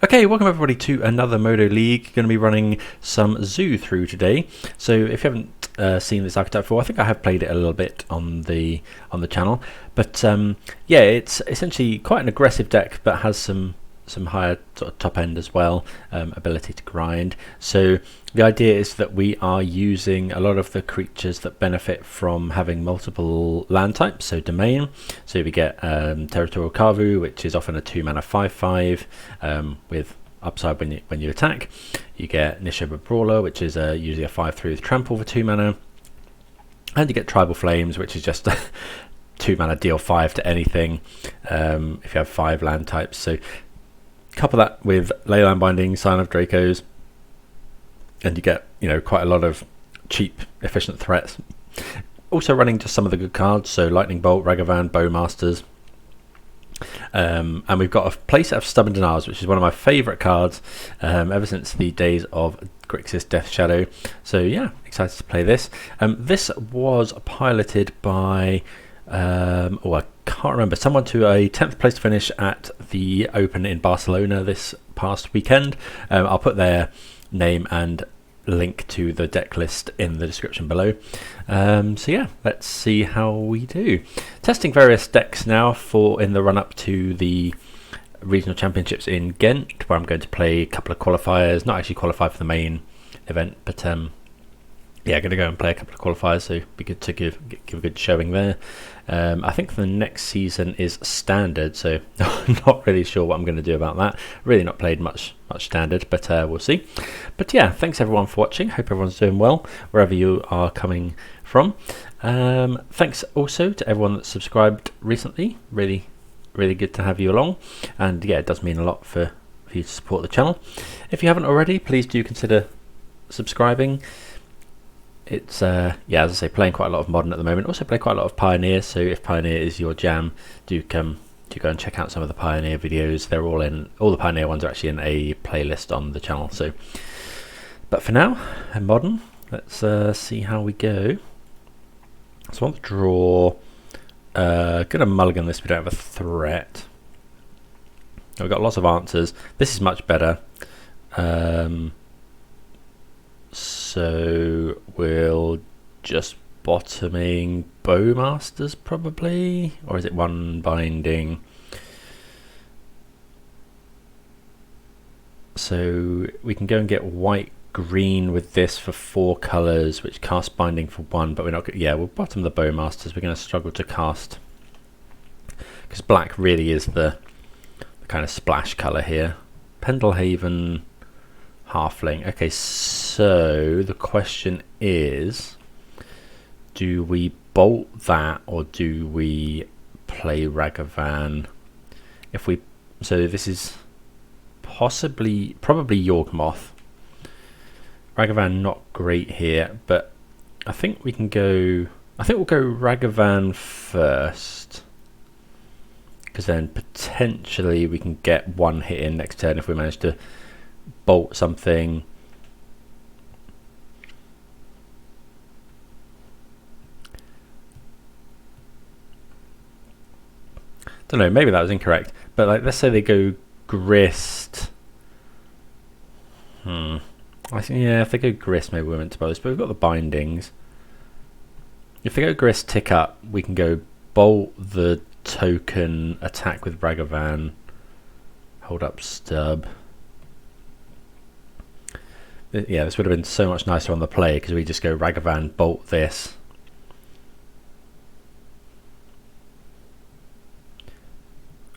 Okay, welcome everybody to another Modo League. Going to be running some Zoo through today. So if you haven't seen this archetype before, I think I have played it a little bit on the channel. But yeah, it's essentially quite an aggressive deck, but has some higher sort of top end as well, ability to grind. So the idea is that we are using a lot of the creatures that benefit from having multiple land types, so domain. So we get Territorial Kavu, which is often a 2-mana 5/5 with upside when you attack. You get Nishoba Brawler, which is usually a 5/3 with trample for 2 mana, and you get Tribal Flames, which is just 2 mana deal 5 to anything if you have 5 land types. So couple that with Leyline Binding, Scion of Dracos, and you get, you know, quite a lot of cheap, efficient threats. Also running just some of the good cards, so Lightning Bolt, Ragavan, Bowmasters, and we've got a playset of Stubborn Denials, which is one of my favourite cards ever since the days of Grixis Death Shadow. So yeah, excited to play this. This was piloted by I can't remember, someone to a 10th place finish at the Open in Barcelona this past weekend. I'll put their name and link to the deck list in the description below. So yeah, let's see how we do. Testing various decks now for in the run up to the regional championships in Ghent, where I'm going to play a couple of qualifiers, not actually qualify for the main event, but yeah, going to go and play a couple of qualifiers, so it'd be good to give a good showing there. I think the next season is standard, so I'm not really sure what I'm going to do about that. Really not played much standard, but we'll see. But yeah, thanks everyone for watching. Hope everyone's doing well wherever you are coming from. Thanks also to everyone that subscribed recently. Really good to have you along, and yeah, it does mean a lot for you to support the channel. If you haven't already, please do consider subscribing. It's yeah, as I say, playing quite a lot of Modern at the moment. Also play quite a lot of Pioneer, so if Pioneer is your jam, do go and check out some of the Pioneer videos. They're all the Pioneer ones are actually in a playlist on the channel. So, but for now, in Modern, let's see how we go. So I want to draw. Gonna mulligan this. We don't have a threat. We've got lots of answers. This is much better. So we'll just bottoming Bowmasters probably, or is it one binding? So we can go and get white green with this for 4 colours, which cast binding for 1, but we're not. Yeah, we'll bottom the Bowmasters. We're going to struggle to cast because black really is the kind of splash colour here. Pendelhaven. Halfling. Okay, so the question is, do we bolt that or do we play Ragavan? So this is probably Yawgmoth. Ragavan not great here, but I think we can go. I think we'll go Ragavan first, because then potentially we can get 1 hit in next turn if we manage to bolt something. Don't know, maybe that was incorrect, but like, let's say they go Grist. I think, yeah, if they go Grist, maybe we're meant to both, but we've got the bindings. If they go Grist, tick up, we can go bolt the token, attack with Ragavan, hold up stub. Yeah, this would have been so much nicer on the play, because we just go Ragavan, bolt this.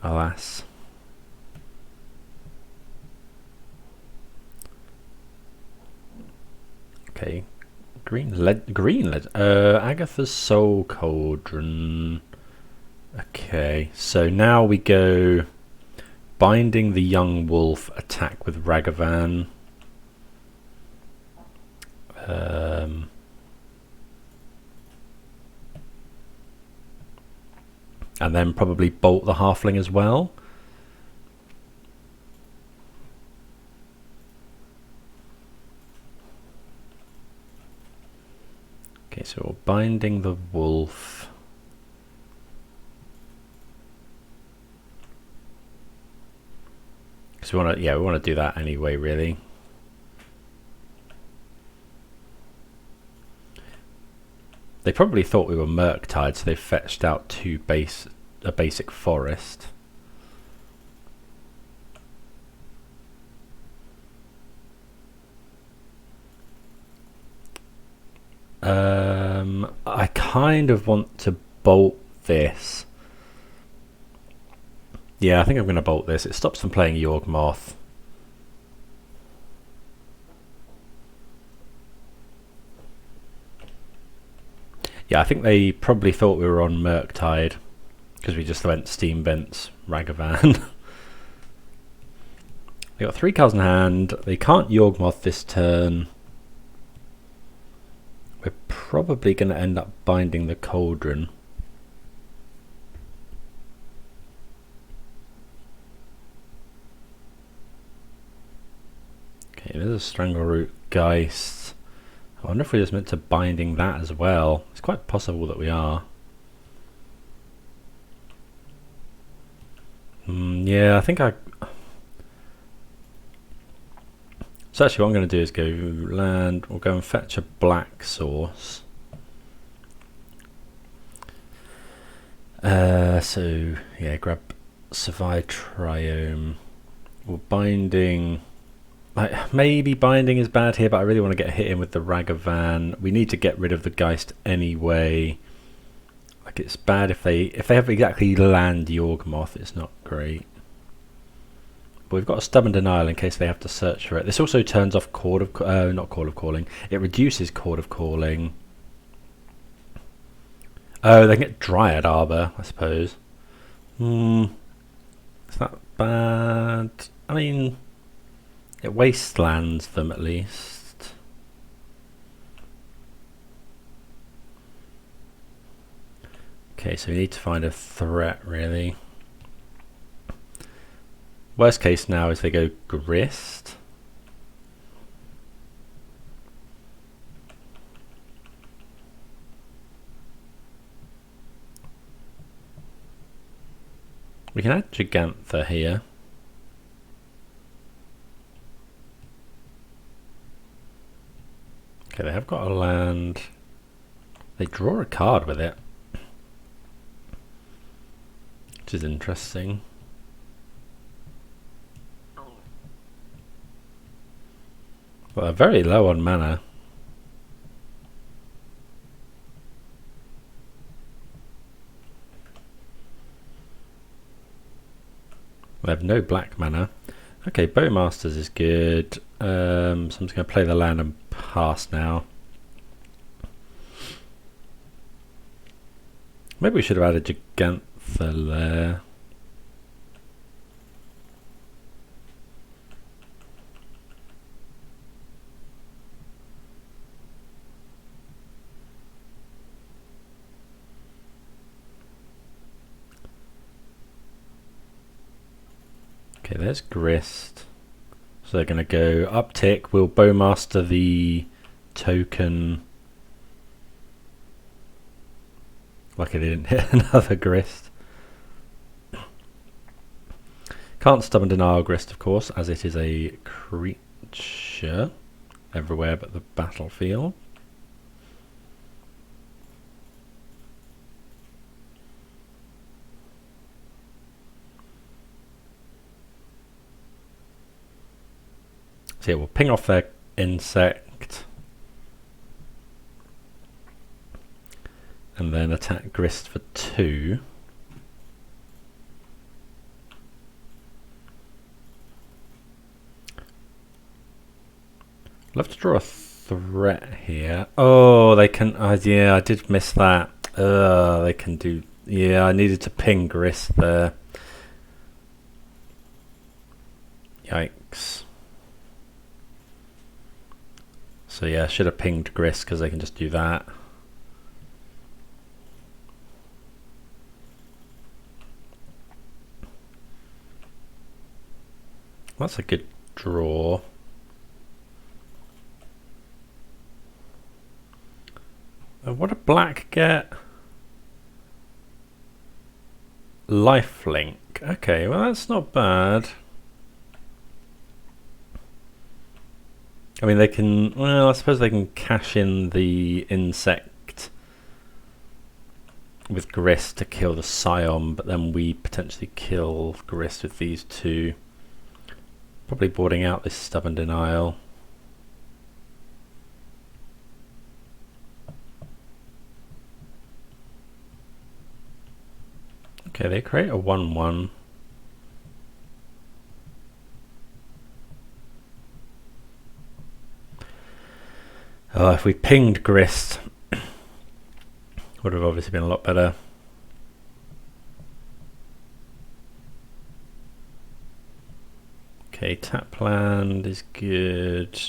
Alas. Okay, Agatha's Soul Cauldron. Okay, so now we go binding the Young Wolf, attack with Ragavan. And then probably bolt the Halfling as well. Okay, so we're binding the wolf. because we want to, yeah, we want to do that anyway, really. They probably thought we were Murktide, so they fetched out a basic forest. I kind of want to bolt this. Yeah, I think I'm going to bolt this. It stops them playing Yawgmoth. Yeah, I think they probably thought we were on Murktide because we just went Steam Vents, Ragavan. They got 3 cards in hand. They can't Yawgmoth this turn. We're probably going to end up binding the Cauldron. Okay, there's a Strangleroot Geist. I wonder if we're just meant to binding that as well. It's quite possible that we are. Yeah, I think I... So actually what I'm going to do is go land, we'll go and fetch a black source. So yeah, grab Savai Triome. We're binding, like maybe binding is bad here, but I really want to get hit in with the Ragavan. We need to get rid of the Geist anyway. Like it's bad if they have exactly land Yawgmoth, it's not great. But we've got a Stubborn Denial in case they have to search for it. This also turns off not Chord of Calling. It reduces Chord of Calling. Oh, they can get Dryad Arbor, I suppose. It's not bad. I mean, it wastelands them at least. Okay, so we need to find a threat, really. Worst case now is they go Grist. We can add Jegantha here. Okay, they have got a land. They draw a card with it, which is interesting. Well, they're very low on mana. They have no black mana. Okay, Bowmasters is good. So I'm just going to play the land and pass now. Maybe we should have added Jegantha there. Okay, there's Grist. So they're going to go uptick. We'll Bowmaster the token. Lucky they didn't hit another Grist. Can't Stubborn Denial Grist, of course, as it is a creature everywhere but the battlefield. So yeah, we'll ping off their insect and then attack Grist for 2. Love to draw a threat here. Oh, they can. Yeah, I did miss that. They can do. Yeah, I needed to ping Grist there. Yikes. So yeah, I should have pinged Grist because they can just do that. That's a good draw. What did black get? Lifelink. Okay, well that's not bad. I mean, they can... Well, I suppose they can cash in the insect with Grist to kill the Scion, but then we potentially kill Grist with these two. Probably boarding out this Stubborn Denial. Okay, they create a 1/1. Oh, if we pinged Grist, would have obviously been a lot better. Okay, tap land is good.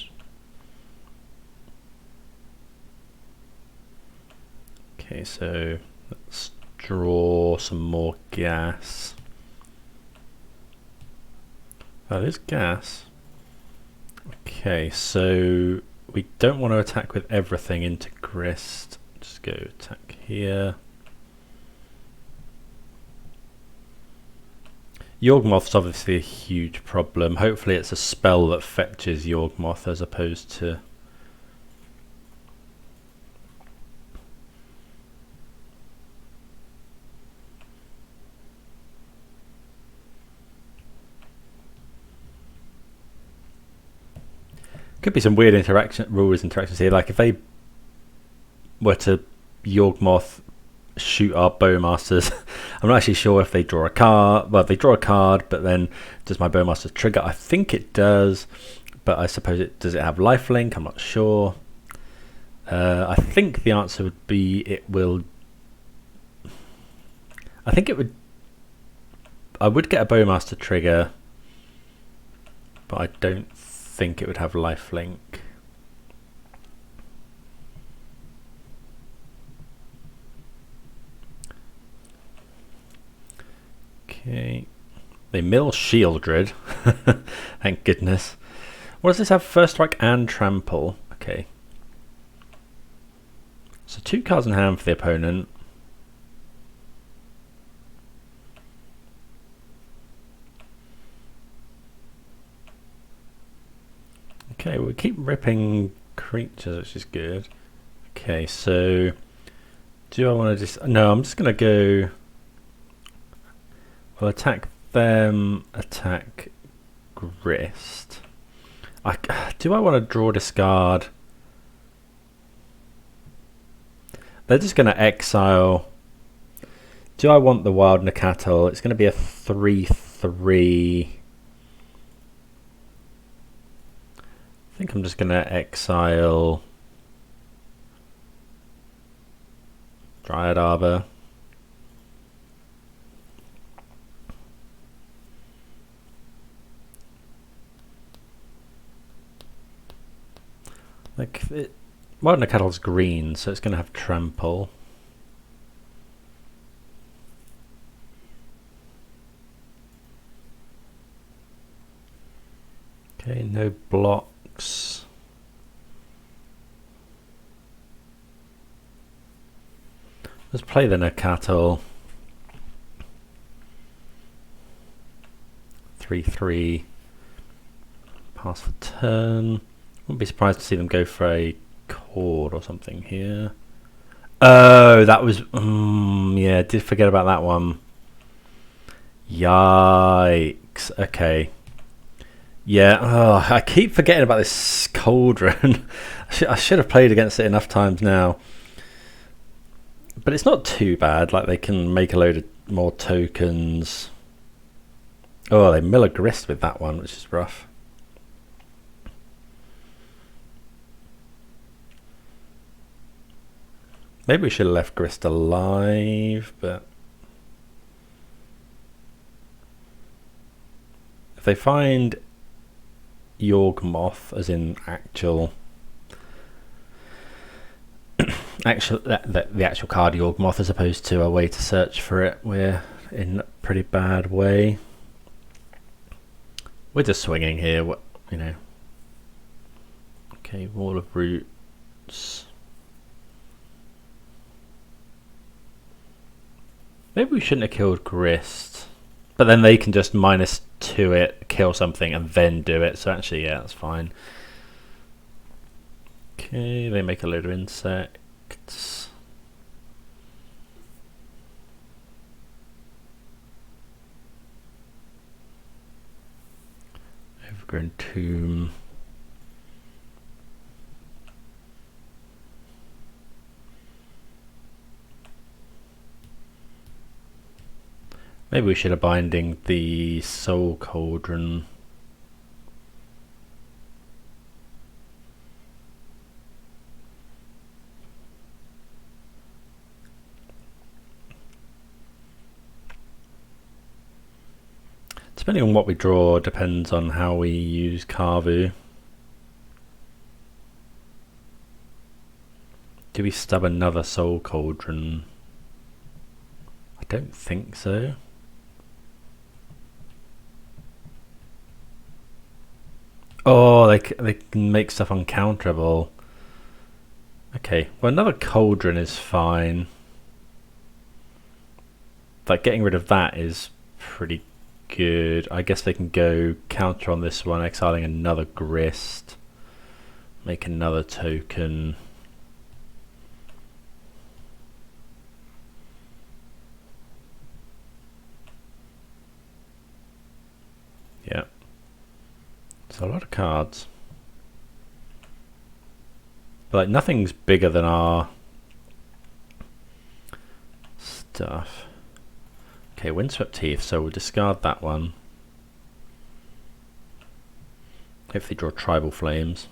Okay, so let's draw some more gas. Oh, there's gas. Okay, so we don't want to attack with everything into Grist. Just go attack here. Yawgmoth's obviously a huge problem. Hopefully it's a spell that fetches Yawgmoth as opposed to... Could be some weird rules interactions here, like if they were to Yawgmoth shoot our Bowmasters, I'm not actually sure if they draw a card. Well, they draw a card, but then does my Bowmaster trigger? I think it does, but I suppose does it have lifelink? I'm not sure. I think the answer would be it will... I think it would... I would get a Bowmaster trigger, but I don't think it would have lifelink. Okay, they mill Shieldred. Thank goodness. What does this have? First Strike and Trample. Okay, so 2 cards in hand for the opponent. Okay, we keep ripping creatures, which is good. Okay, so do I want to just... No, I'm just going to go... We'll attack them, attack Grist. Do I want to draw discard? They're just going to exile. Do I want the Wild Nacatl? It's going to be a 3/3. I think I'm just going to exile Dryad Arbor. Like Wild Nacatl's green, so it's going to have Trample. Okay, no blocks. Let's play the Nacatl. 3/3. Pass for turn. Wouldn't be surprised to see them go for a cord or something here. Oh, that was... yeah, did forget about that one. Yikes. Okay. Yeah, I keep forgetting about this Cauldron. I should have played against it enough times now. But it's not too bad. Like, they can make a load of more tokens. Oh, they mill a Grist with that one, which is rough. Maybe we should have left Grist alive, but... If they find Yawgmoth, as in actual... the actual card Yawgmoth, as opposed to a way to search for it, we're in a pretty bad way. We're just swinging here, you know. Okay, Wall of Roots. Maybe we shouldn't have killed Grist, but then they can just -2 it, kill something, and then do it. So actually, yeah, that's fine. Okay, they make a load of insects. Overgrown Tomb. Maybe we should have binding the Soul Cauldron. Depending on what we draw depends on how we use Kavu. Do we stub another Soul Cauldron? I don't think so. Oh, they can make stuff uncounterable. Okay, well another Cauldron is fine. Like getting rid of that is pretty good. I guess they can go counter on this one, exiling another Grist. Make another token. Yeah. It's a lot of cards. But like nothing's bigger than our stuff. Okay, Windswept Heath, so we'll discard that one. Hopefully draw Tribal Flames.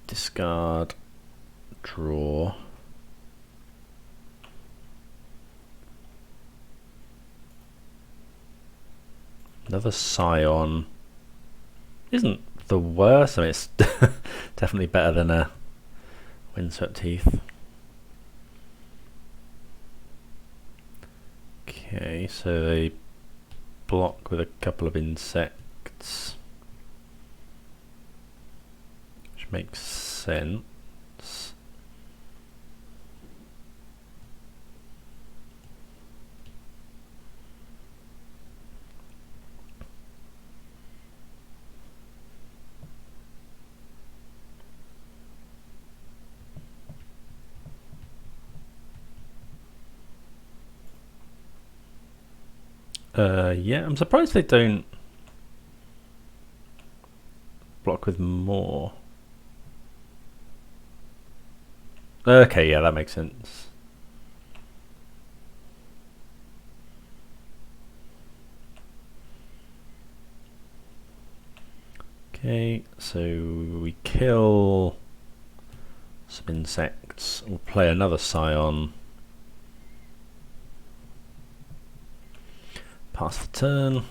Discard, draw. Another Scion. Isn't the worst. I mean, it's definitely better than a Windswept Heath. Okay, so they block with a couple of insects, which makes sense. Yeah, I'm surprised they don't block with more. Okay, yeah, that makes sense. Okay, so we kill some insects. We'll play another Scion. Pass the turn.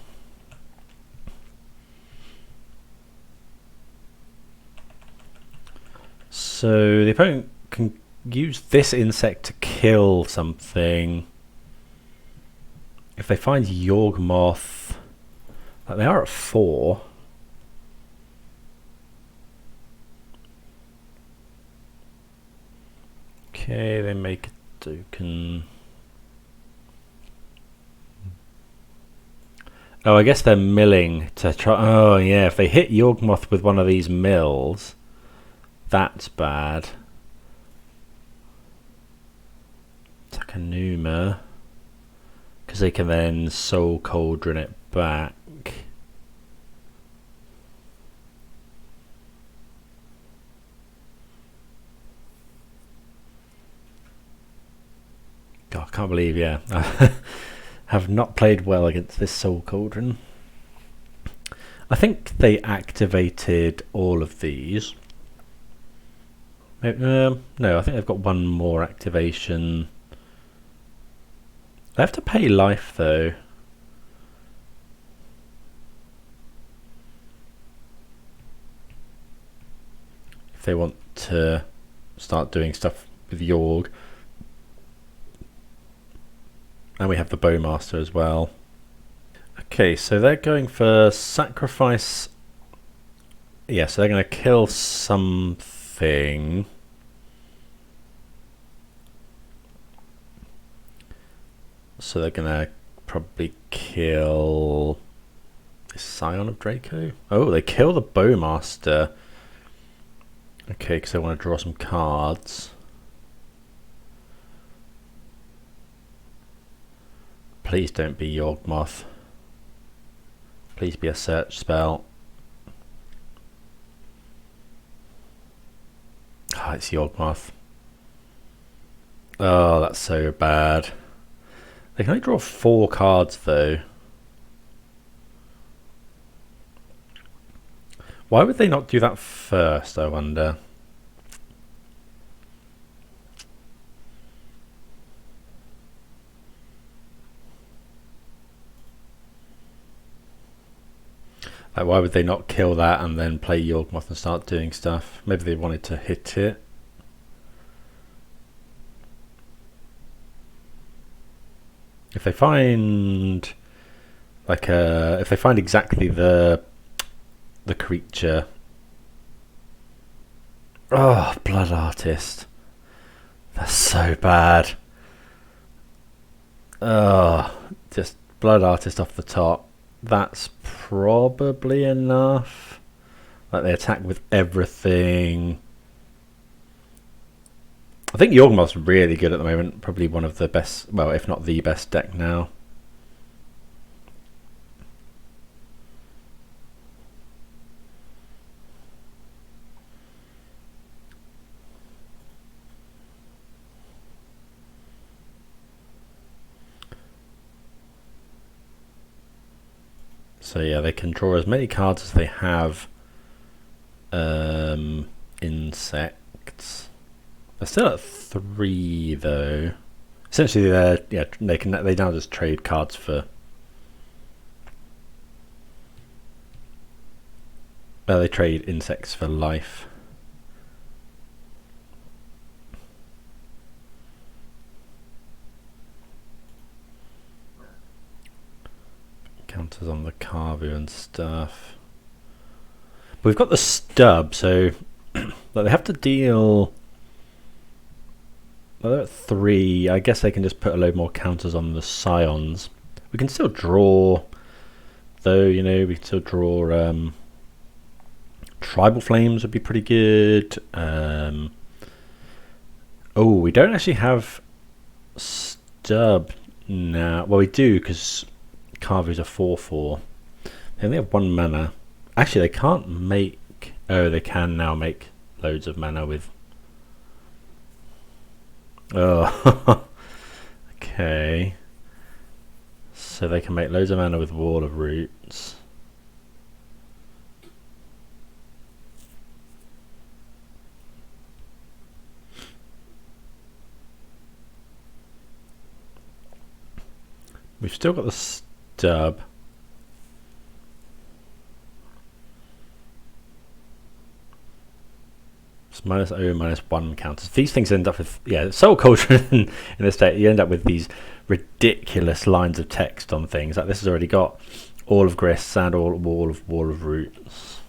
So the opponent can use this insect to kill something. If they find Yawgmoth, like they are at 4. Okay, they make a token. Oh, I guess they're milling to try. Oh, yeah. If they hit Yawgmoth with one of these mills, that's bad. Takanuma, because they can then Soul Cauldron it back. God, I can't believe, yeah. Have not played well against this Soul Cauldron. I think they activated all of these. No, I think they've got one more activation. They have to pay life though. If they want to start doing stuff with Yorg. And we have the Bowmaster as well. Okay, so they're going for sacrifice. Yeah, so they're going to kill something. So they're going to probably kill Scion of Draco. Oh, they kill the Bowmaster. Okay, because I want to draw some cards. Please don't be Yawgmoth. Please be a search spell. Oh, it's Yawgmoth. Oh, that's so bad. They can only draw 4 cards though. Why would they not do that first, I wonder? Like, why would they not kill that and then play Yawgmoth and start doing stuff? Maybe they wanted to hit it. If they find like if they find exactly the creature. Oh, Blood Artist. That's so bad. Oh, just Blood Artist off the top. That's probably enough. Like, they attack with everything. I think Yawgmoth's really good at the moment. Probably one of the best, well, if not the best deck now. So yeah, they can draw as many cards as they have insects. They're still at 3 though. Essentially, they now just trade cards for. They trade insects for life. Counters on the Kavu and stuff. But we've got the stub, so they have to deal. Well, they're at 3. I guess they can just put a load more counters on the Scions. We can still draw, though. You know, we can still draw. Tribal Flames would be pretty good. Oh, we don't actually have stub now. Well, we do because Kavu's a 4/4. They only have 1 mana. Actually, they can't make. Oh, they can now make loads of mana with. Oh, okay. So they can make loads of mana with Wall of Roots. We've still got the stub. It's -0/-1 counters. These things end up with, yeah, Soul Culture in this state, you end up with these ridiculous lines of text on things. Like this has already got all of Grist and all Wall of Roots.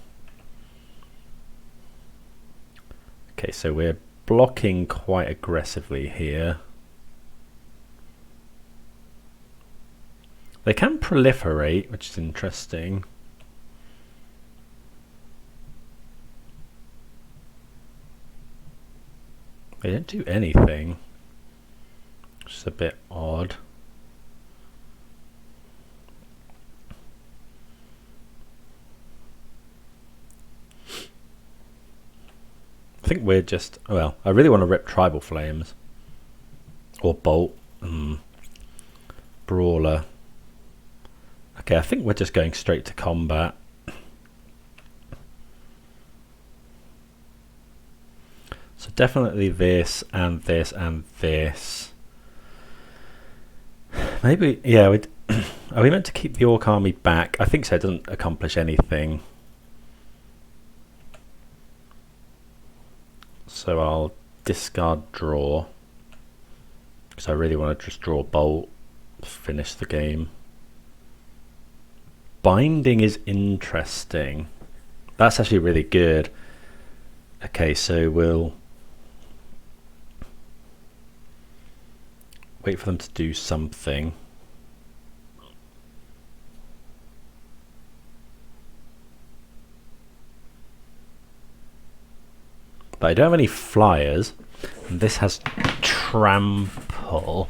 Okay, so we're blocking quite aggressively here. They can proliferate, which is interesting. They don't do anything, which is a bit odd. I think we're just, well, I really want to rip Tribal Flames. Or Bolt. Brawler. Okay, I think we're just going straight to combat. So definitely this and this and this. Maybe, yeah, are we meant to keep the Orc army back? I think so, it doesn't accomplish anything. So I'll discard draw. Because I really want to just draw Bolt, finish the game. Binding is interesting. That's actually really good. Okay, so we'll wait for them to do something. but I don't have any flyers. And this has trample,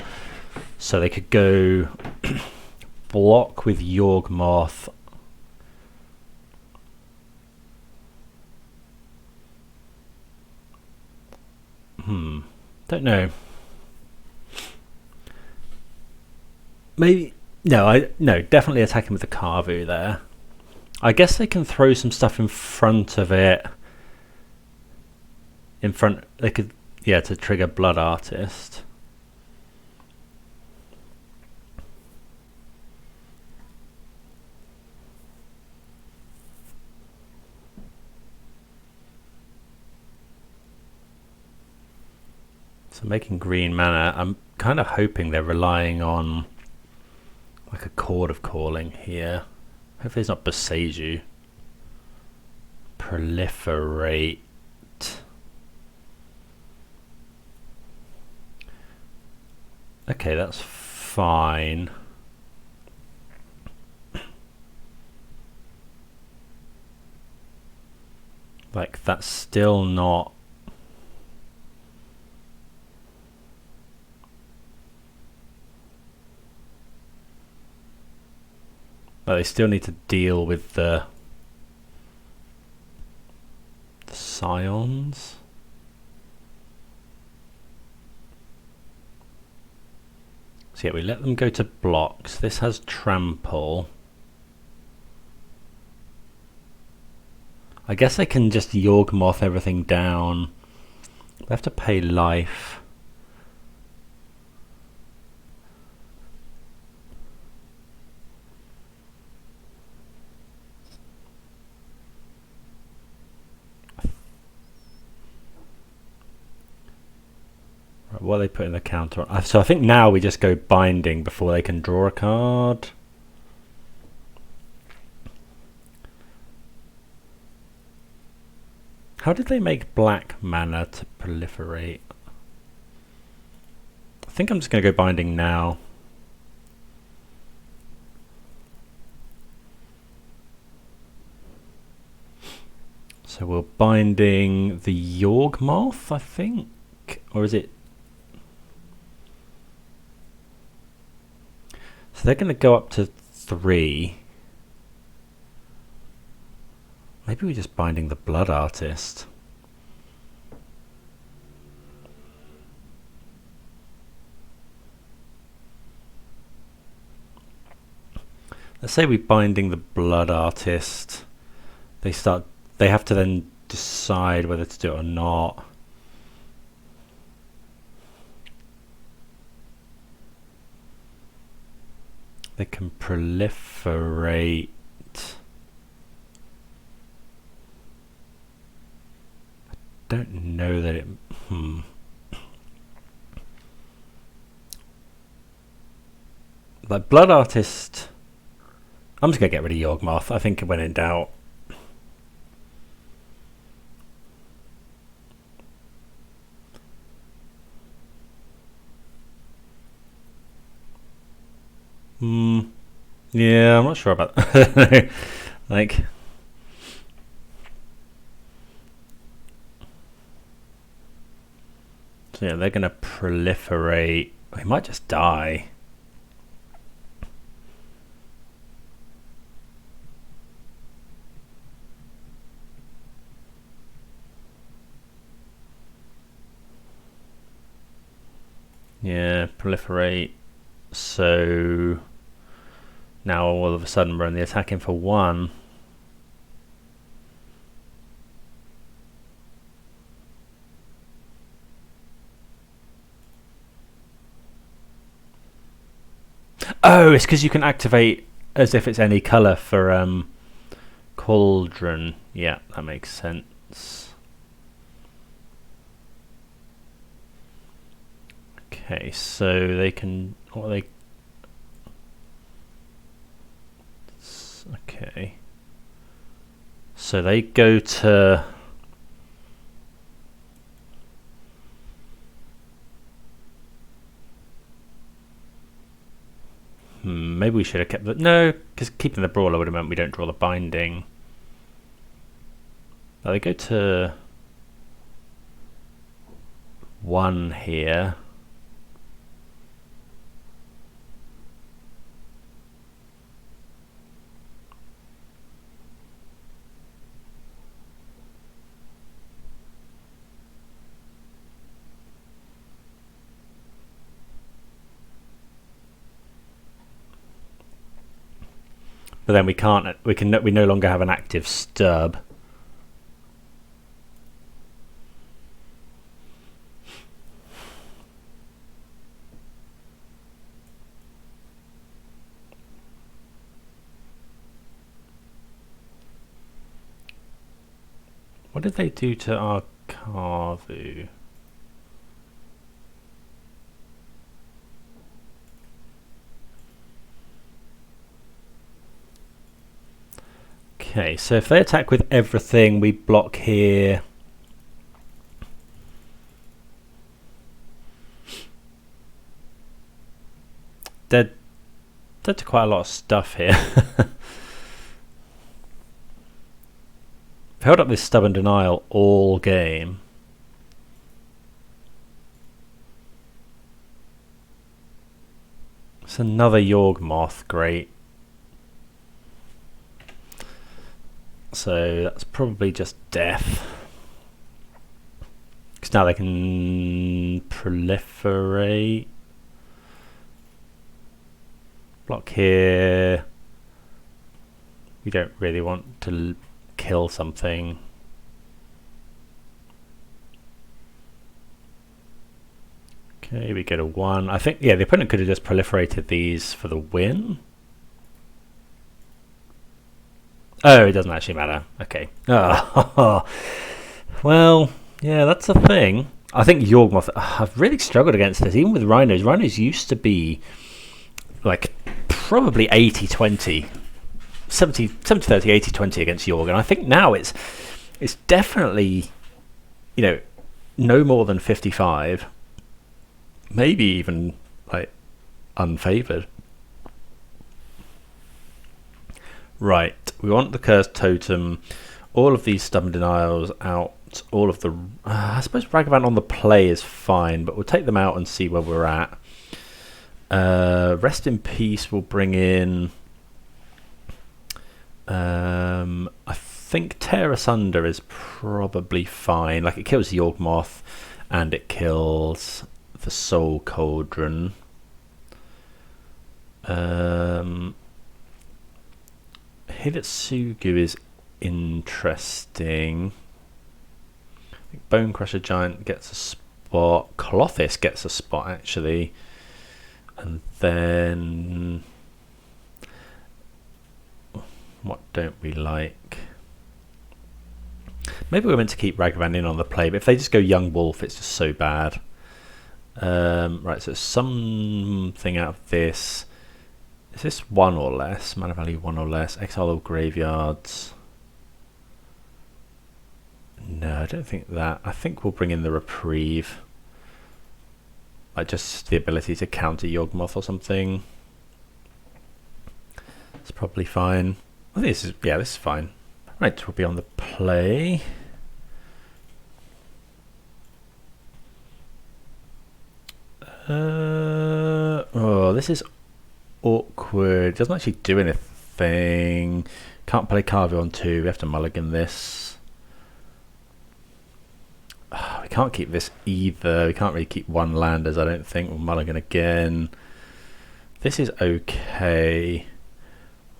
so they could go block with Yawgmoth. Don't know. Maybe no. Definitely attacking with the Kavu there. I guess they can throw some stuff in front of it. They could, yeah, to trigger Blood Artist. So making green mana, I'm kind of hoping they're relying on like a Chord of Calling here. Hopefully it's not Boseiju. Proliferate. Okay, that's fine. Like, that's still not... But they still need to deal with the Scions. So yeah, we let them go to blocks. This has trample. I guess I can just Yawgmoth everything down. They have to pay life. What are they putting the counter on? So I think now we just go binding before they can draw a card. How did they make black mana to proliferate? I think I'm just going to go binding now. So we're binding the Yawgmoth, I think. Or is it... So they're going to go up to 3. Maybe we're just binding the Blood Artist. Let's say we're binding the Blood Artist. They have to then decide whether to do it or not. They can proliferate. I don't know that it... Like Blood Artist... I'm just going to get rid of Yawgmoth. I think when in doubt. Yeah, I'm not sure about that. Like, so yeah, they're gonna proliferate. We might just die. Yeah, proliferate. So now all of a sudden we're only attacking for 1. Oh, it's because you can activate as if it's any colour for Cauldron. Yeah, that makes sense. Okay, so they can... What are they... Okay. So they go to... Maybe we should have kept the... No, because keeping the Brawler would have meant we don't draw the binding. Now they go to... 1 here. But then we no longer have an active Sturb. What did they do to our Kavu? Okay, so if they attack with everything, we block here. Dead to quite a lot of stuff here. Held up this Stubborn Denial all game. It's another Yawgmoth, great. So that's probably just death. Because now they can proliferate. Block here. We don't really want to kill something. Okay, we get a 1. I think, yeah, the opponent could have just proliferated these for the win. Oh, it doesn't actually matter. Okay. Oh. Well, yeah, that's a thing. I think Yawgmoth, I've really struggled against this, even with Rhinos. Rhinos used to be like probably 80-20. 70-30, 80-20 against Yorg, and I think now it's definitely, you know, no more than 55, maybe even like unfavored. Right, we want the Cursed Totem, all of these Stubborn Denials out, all of the I suppose Ragavan on the play is fine, but we'll take them out and see where we're at. Rest in Peace will bring in I think Tear Asunder is probably fine. Like, it kills the Yawgmoth and it kills the Soul Cauldron. Hidetsugu is interesting. I think Bonecrusher Giant gets a spot. Klothys gets a spot, actually. And then what don't we like? Maybe we're meant to keep Ragavan in on the play, but if they just go Young Wolf, it's just so bad. Right, so something out of this. Is this 1 or less? Mana value 1 or less. Exile all graveyards. No, I don't think that. I think we'll bring in the Reprieve. Like, just the ability to counter Yawgmoth or something. It's probably fine. I think this is fine. Right, we'll be on the play. Oh, this is awkward. It doesn't actually do anything. Can't play Kavu on 2. We have to mulligan this. Oh, we can't keep this either. We can't really keep 1 landers, I don't think. We'll mulligan again. This is okay.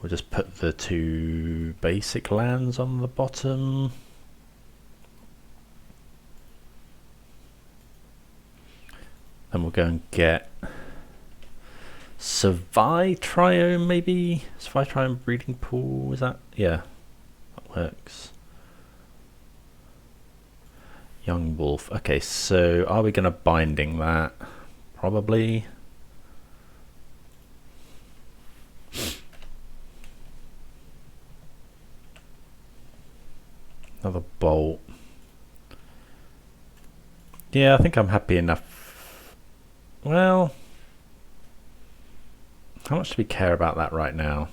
We'll just put the 2 basic lands on the bottom. Then we'll go and get Savai Triome, maybe? Savai Triome Breeding Pool, is that? Yeah, that works. Young Wolf. Okay, so are we going to Binding that? Probably. Another Bolt. Yeah, I think I'm happy enough. Well, how much do we care about that right now?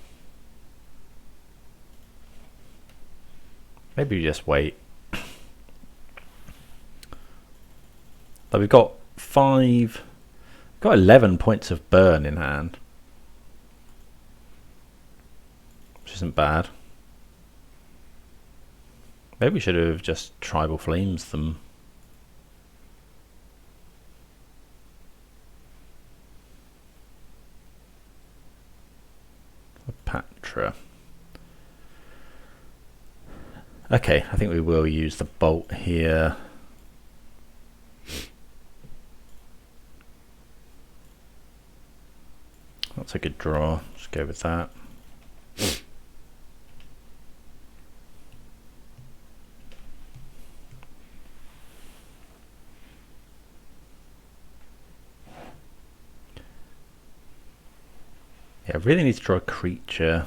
Maybe we just wait. Like we've got 11 points of burn in hand, which isn't bad. Maybe we should have just Tribal Flames them. Patra. Okay, I think we will use the bolt here. That's a good draw. Just go with that. Yeah, I really need to draw a creature.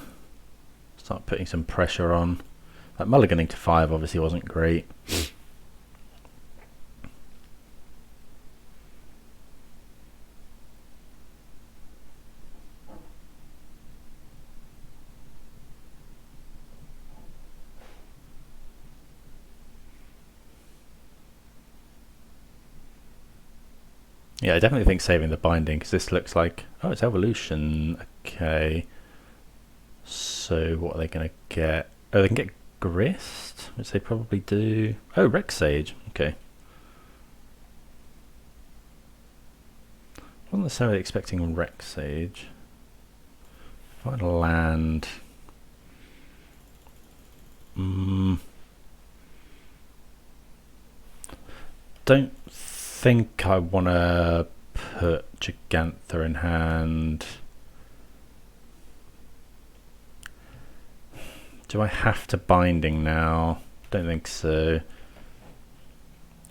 Start putting some pressure on. That mulliganing to 5 obviously wasn't great. Yeah, I definitely think saving the binding, because this looks like, oh, it's evolution. Okay. So what are they going to get? Oh, they can get Grist, which they probably do. Oh, Rex Sage. Okay. Wasn't necessarily expecting Rex Sage. Find a land. Don't think I want to put Jegantha in hand. Do I have to binding now? Don't think so.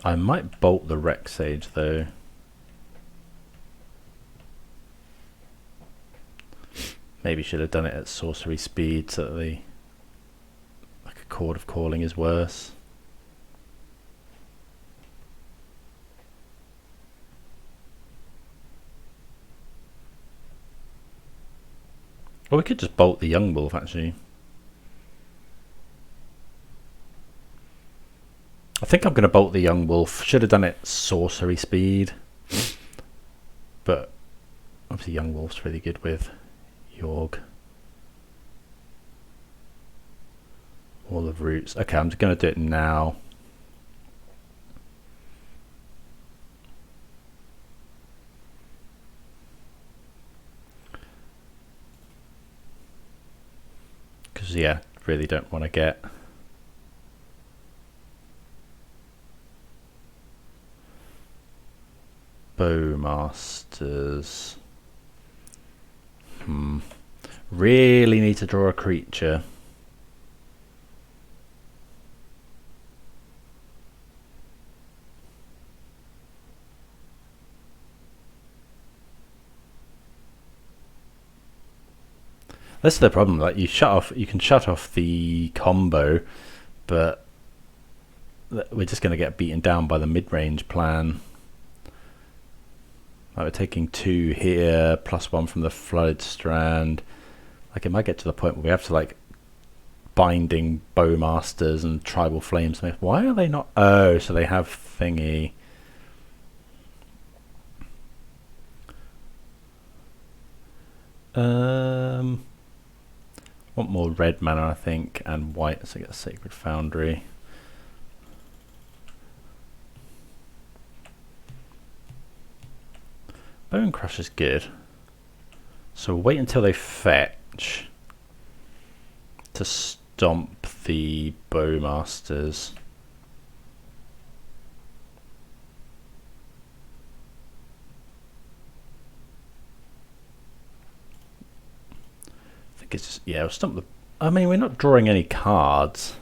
I might bolt the Rex Sage though. Maybe should have done it at sorcery speed so that the like a Chord of Calling is worse. Or we could just bolt the Young Wolf actually. I think I'm going to bolt the Young Wolf. Should have done it sorcery speed. But obviously Young Wolf's really good with Yorg. Wall of Roots. Okay, I'm just going to do it now. Because, yeah, really don't want to get... Bowmasters. Really need to draw a creature. That's the problem. Like you can shut off the combo, but we're just going to get beaten down by the mid-range plan. Like we're taking 2 here, +1 from the Flooded Strand. Like it might get to the point where we have to like binding Bowmasters and Tribal Flamesmith. Why are they not? Oh, so they have thingy. Want more red mana, I think, and white, so I get a Sacred Foundry. Bonecrusher's good. So we'll wait until they fetch to stomp the Bowmasters. I think it's just, yeah, we'll stomp the... I mean, we're not drawing any cards.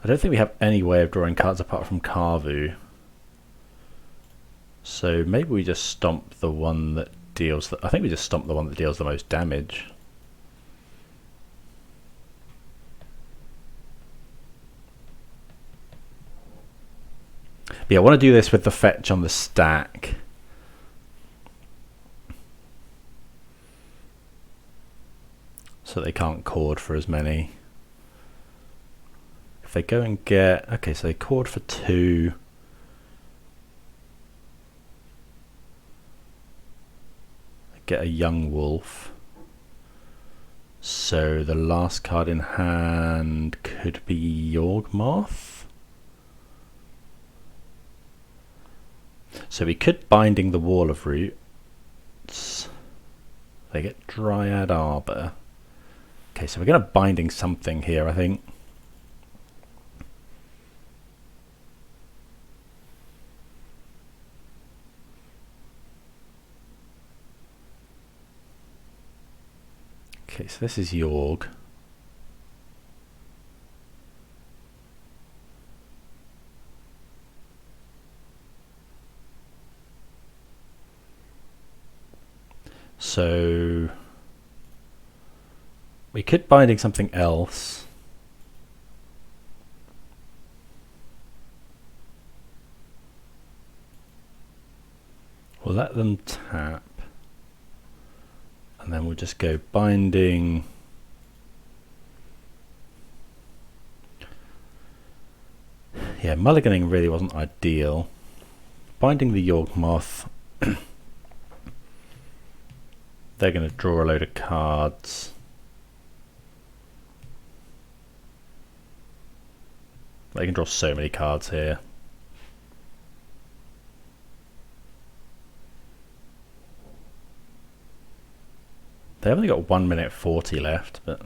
I don't think we have any way of drawing cards apart from Kavu. So maybe we just stomp the one that deals... I think we just stomp the one that deals the most damage. But yeah, I want to do this with the fetch on the stack. So they can't chord for as many. If they go and get... Okay, so they chord for 2. get a young wolf. So the last card in hand could be Yawgmoth. So we could Binding the Wall of Roots. They get Dryad Arbor. Okay, so we're going to Binding something here, I think. Okay, so this is Yorg. So we could Binding something else. We'll let them tap. And then we'll just go Binding. Yeah, mulliganing really wasn't ideal. Binding the Yawgmoth. They're going to draw a load of cards. They can draw so many cards here. They've only got 1 minute 40 left, but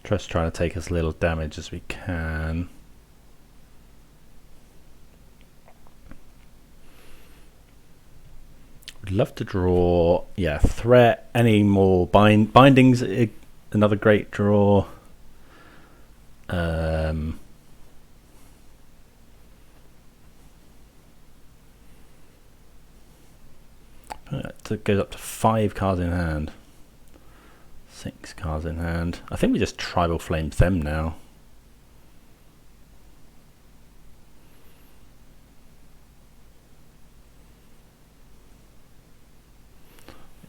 just trying to take as little damage as we can. Would love to draw, yeah, threat, any more bindings, another great draw. It goes up to 5 cards in hand. 6 cards in hand. I think we just Tribal Flames them now.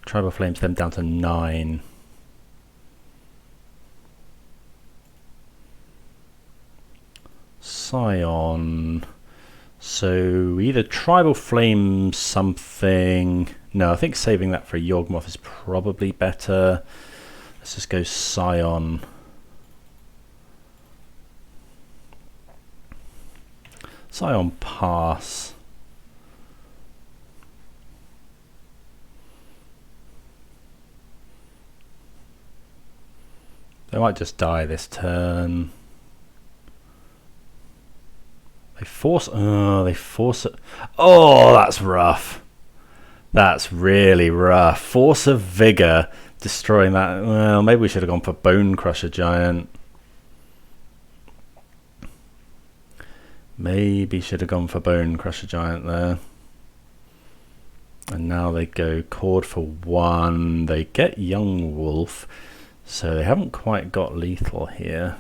Tribal Flames them down to 9. Scion. So either Tribal Flame something. No, I think saving that for a Yawgmoth is probably better. Let's just go Scion. Scion pass. They might just die this turn. They force. Oh, they force it. Oh, that's rough. That's really rough. Force of Vigor, destroying that. Well, maybe we should have gone for Bonecrusher Giant. Maybe should have gone for Bonecrusher Giant there. And now they go Cord for 1. They get Young Wolf, so they haven't quite got lethal here.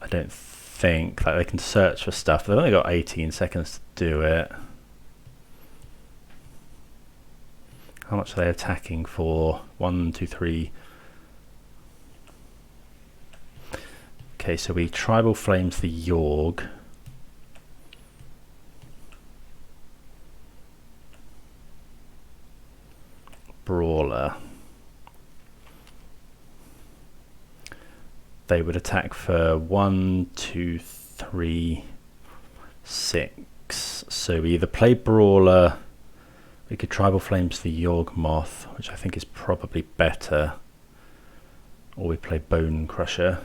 I don't think. Like, they can search for stuff. They've only got 18 seconds to do it. How much are they attacking for? 1, 2, 3. Okay, so we Tribal Flames the Yorg. Brawler. They would attack for 1, 2, 3, 6. So we either play Brawler. We could Tribal Flames the Yawgmoth, which I think is probably better. Or we play Bonecrusher.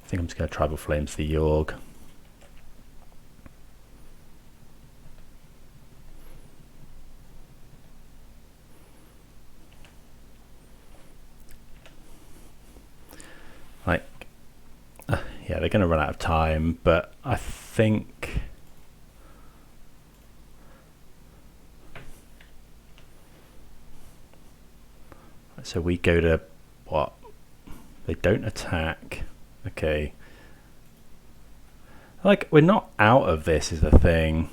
I think I'm just going to Tribal Flames the Yorg. Like, yeah, they're going to run out of time, but I think... So we go to what? They don't attack. Okay. Like, we're not out of this is the thing.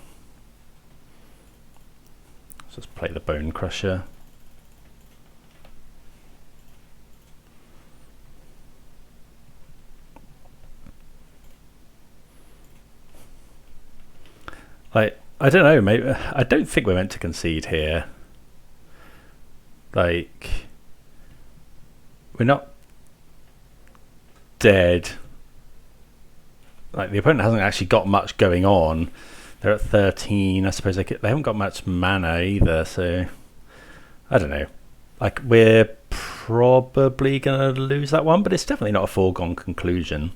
Let's just play the Bonecrusher. Like, I don't know, maybe I don't think we're meant to concede here. Like, we're not dead. Like, the opponent hasn't actually got much going on. They're at 13. I suppose they haven't got much mana either, so I don't know. Like, we're probably going to lose that one, but it's definitely not a foregone conclusion.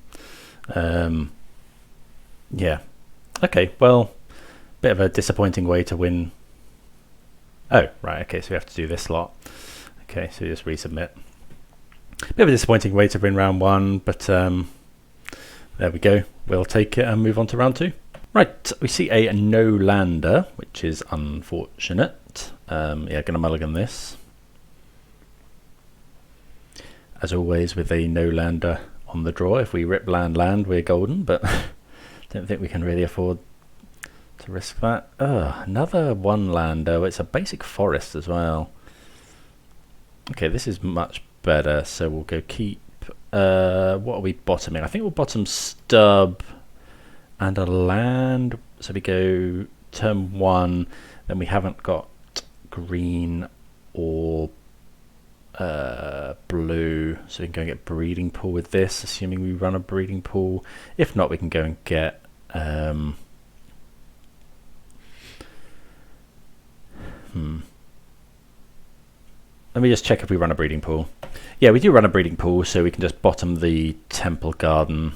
Yeah. Okay, well, bit of a disappointing way to win. Oh, right, okay, so we have to do this lot. Okay, so we just resubmit. Bit of a disappointing way to win round one, but there we go. We'll take it and move on to round two. Right, we see a no-lander, which is unfortunate. Yeah, gonna mulligan this. As always with a no-lander on the draw, if we rip land, we're golden, but don't think we can really afford to risk that. Another one-lander. It's a basic forest as well. Okay, this is much better, so we'll go keep. What are we bottoming? I think we'll bottom stub and a land. So we go turn one, then we haven't got green or blue, so we can go and get breeding pool with this, assuming we run a breeding pool. If not, we can go and get let me just check if we run a breeding pool. Yeah, we do run a breeding pool, so we can just bottom the temple garden.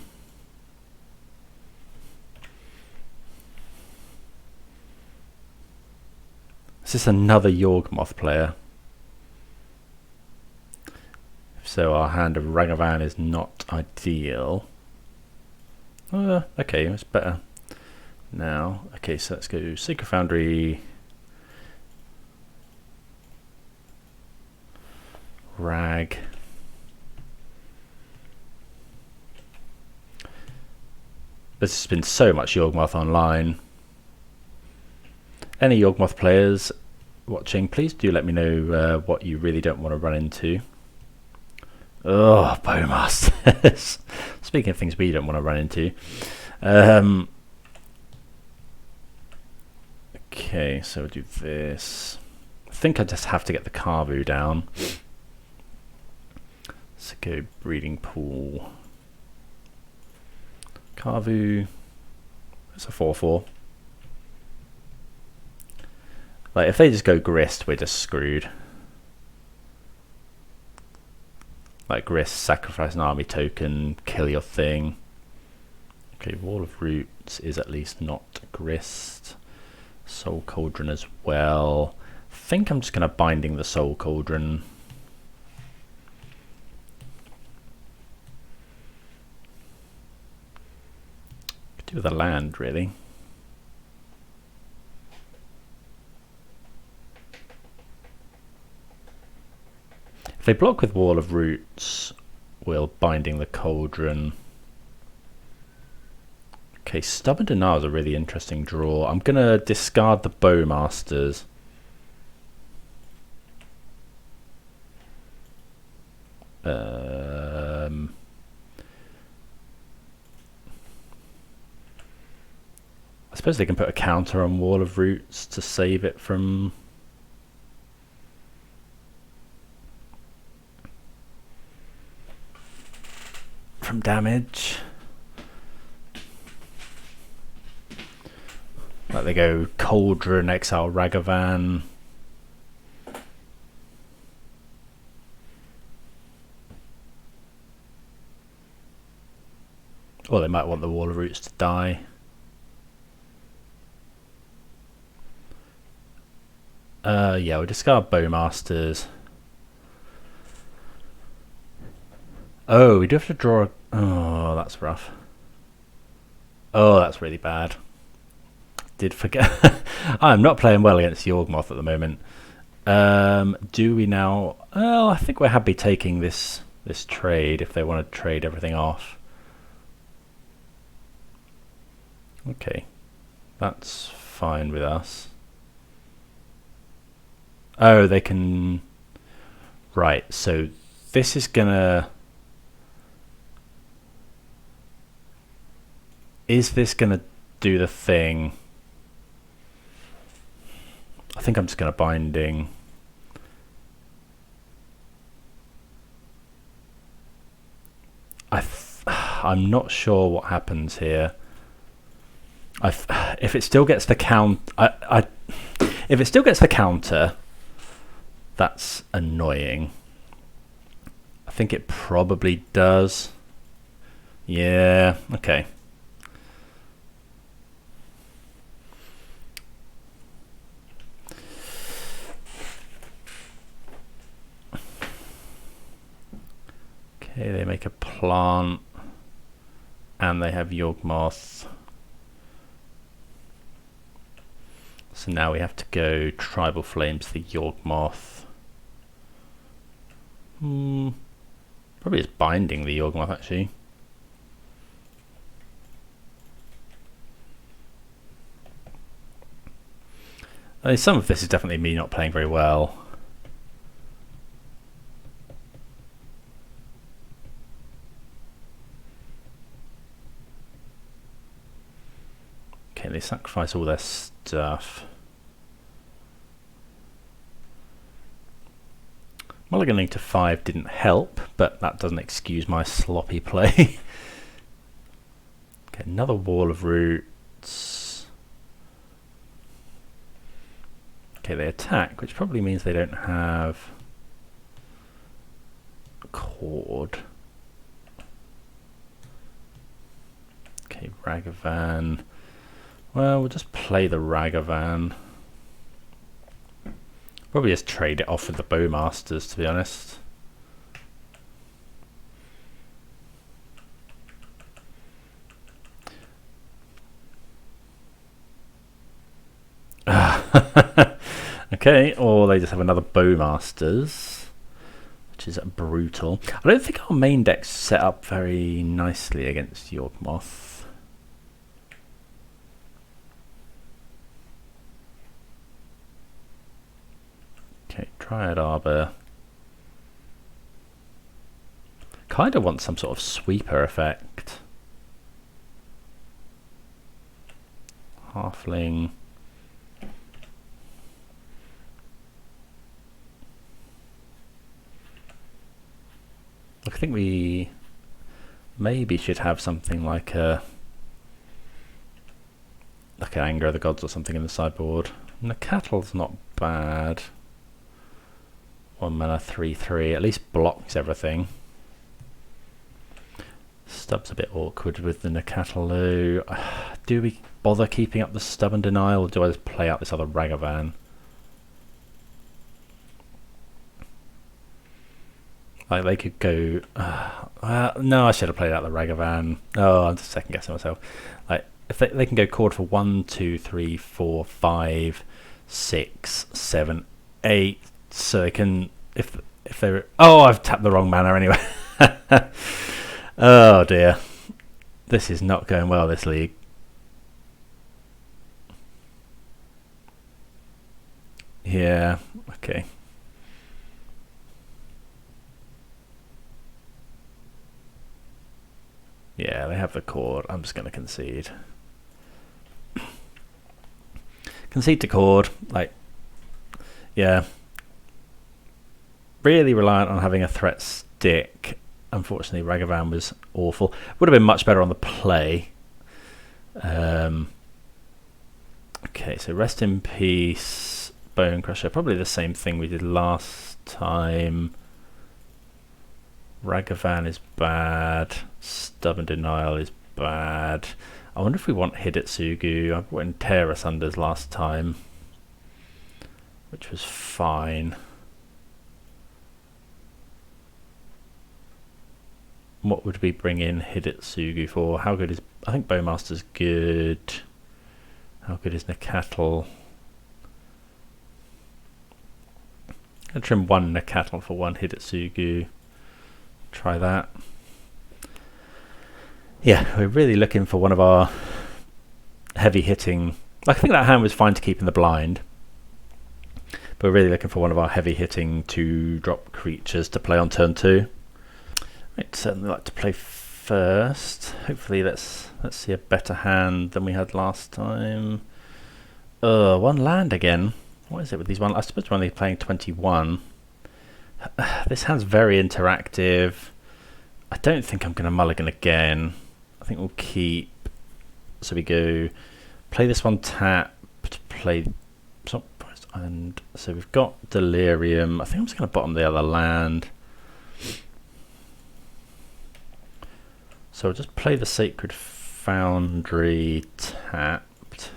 Is this another Yawgmoth player? So our hand of Ragavan is not ideal. Okay, it's better now. Okay, so let's go Sacred Foundry, Rag. There's just been so much Yawgmoth online. Any Yawgmoth players watching, please do let me know what you really don't want to run into. Oh, Bowmasters. Speaking of things we don't want to run into. Okay, so we'll do this. I think I just have to get the Kavu down. Let's go breeding pool. Kavu. It's a 4/4. Like, if they just go Grist, we're just screwed. Like, Grist, sacrifice an army token, kill your thing. Okay, Wall of Roots is at least not Grist. Soul Cauldron as well. I think I'm just going to Binding the Soul Cauldron. Could do with a land, really. If they block with Wall of Roots, we'll Binding the Cauldron. Okay, Stubborn Denial is a really interesting draw. I'm going to discard the Bowmasters. I suppose they can put a counter on Wall of Roots to save it from damage. Like, they go Cauldron, exile Ragavan. Or they might want the Wall of Roots to die. Yeah, we'll discard Bowmasters. Oh, we do have to draw. Oh, that's rough. Oh, that's really bad. Did forget. I'm not playing well against Yawgmoth at the moment. Do we now? Well, I think we're happy taking this trade if they want to trade everything off. Okay, that's fine with us. Oh, they can... Right, so this is gonna... Is this gonna do the thing? I think I'm just gonna Binding. I'm not sure what happens here. If it still gets the count, if it still gets the counter, that's annoying. I think it probably does. Yeah. Okay. Okay, they make a plant, and they have Yawgmoth. So now we have to go Tribal Flames the Yawgmoth. Probably just Binding the Yawgmoth actually. I mean, some of this is definitely me not playing very well. Okay, they sacrifice all their stuff. Mulliganing to 5 didn't help, but that doesn't excuse my sloppy play. Okay, another Wall of Roots. Okay, they attack, which probably means they don't have a Cord. Okay, Ragavan. Well, we'll just play the Ragavan. Probably just trade it off with the Bowmasters, to be honest. Okay, or they just have another Bowmasters, which is brutal. I don't think our main deck's set up very nicely against Yawgmoth. Okay, Dryad Arbor. Kind of want some sort of sweeper effect. Halfling. I think we maybe should have something like an Anger of the Gods or something in the sideboard. Nacatl's not bad. 1 mana 3/3, at least blocks everything. Stub's a bit awkward with the Nacatl though. Do we bother keeping up the Stubborn Denial, or do I just play out this other Ragavan? Like they could go... no, I should have played out the Ragavan. Oh, I'm just second guessing myself. Like if they can go Cord for 1, 2, 3, 4, 5, 6, 7, 8. So they can, if they're... Oh, I've tapped the wrong mana anyway. Oh dear. This is not going well, this league. Yeah, okay. Yeah, they have the Cord. I'm just going to concede. Concede to Cord. Like, yeah. Really reliant on having a threat stick. Unfortunately, Ragavan was awful. Would have been much better on the play. Okay, so rest in peace, Bonecrusher. Probably the same thing we did last time. Ragavan is bad. Stubborn Denial is bad. I wonder if we want Hidetsugu. I brought in Tear Asunders last time, which was fine. What would we bring in Hidetsugu for? How good is... I think Bowmaster's good. How good is Nacatl? I'll trim 1 Nacatl for 1 Hidetsugu. Try that. Yeah, we're really looking for one of our heavy hitting... I think that hand was fine to keep in the blind. but we're really looking for one of our heavy hitting 2-drop creatures to play on turn 2. I'd certainly like to play first. Hopefully let's see a better hand than we had last time. One land again. What is it with these one? I suppose we're only playing 21. This hand's very interactive. I don't think I'm going to mulligan again. I think we'll keep. So we go play this one tapped, play and so we've got Delirium. I think I'm just going to bottom the other land. So I'll just play the Sacred Foundry tapped.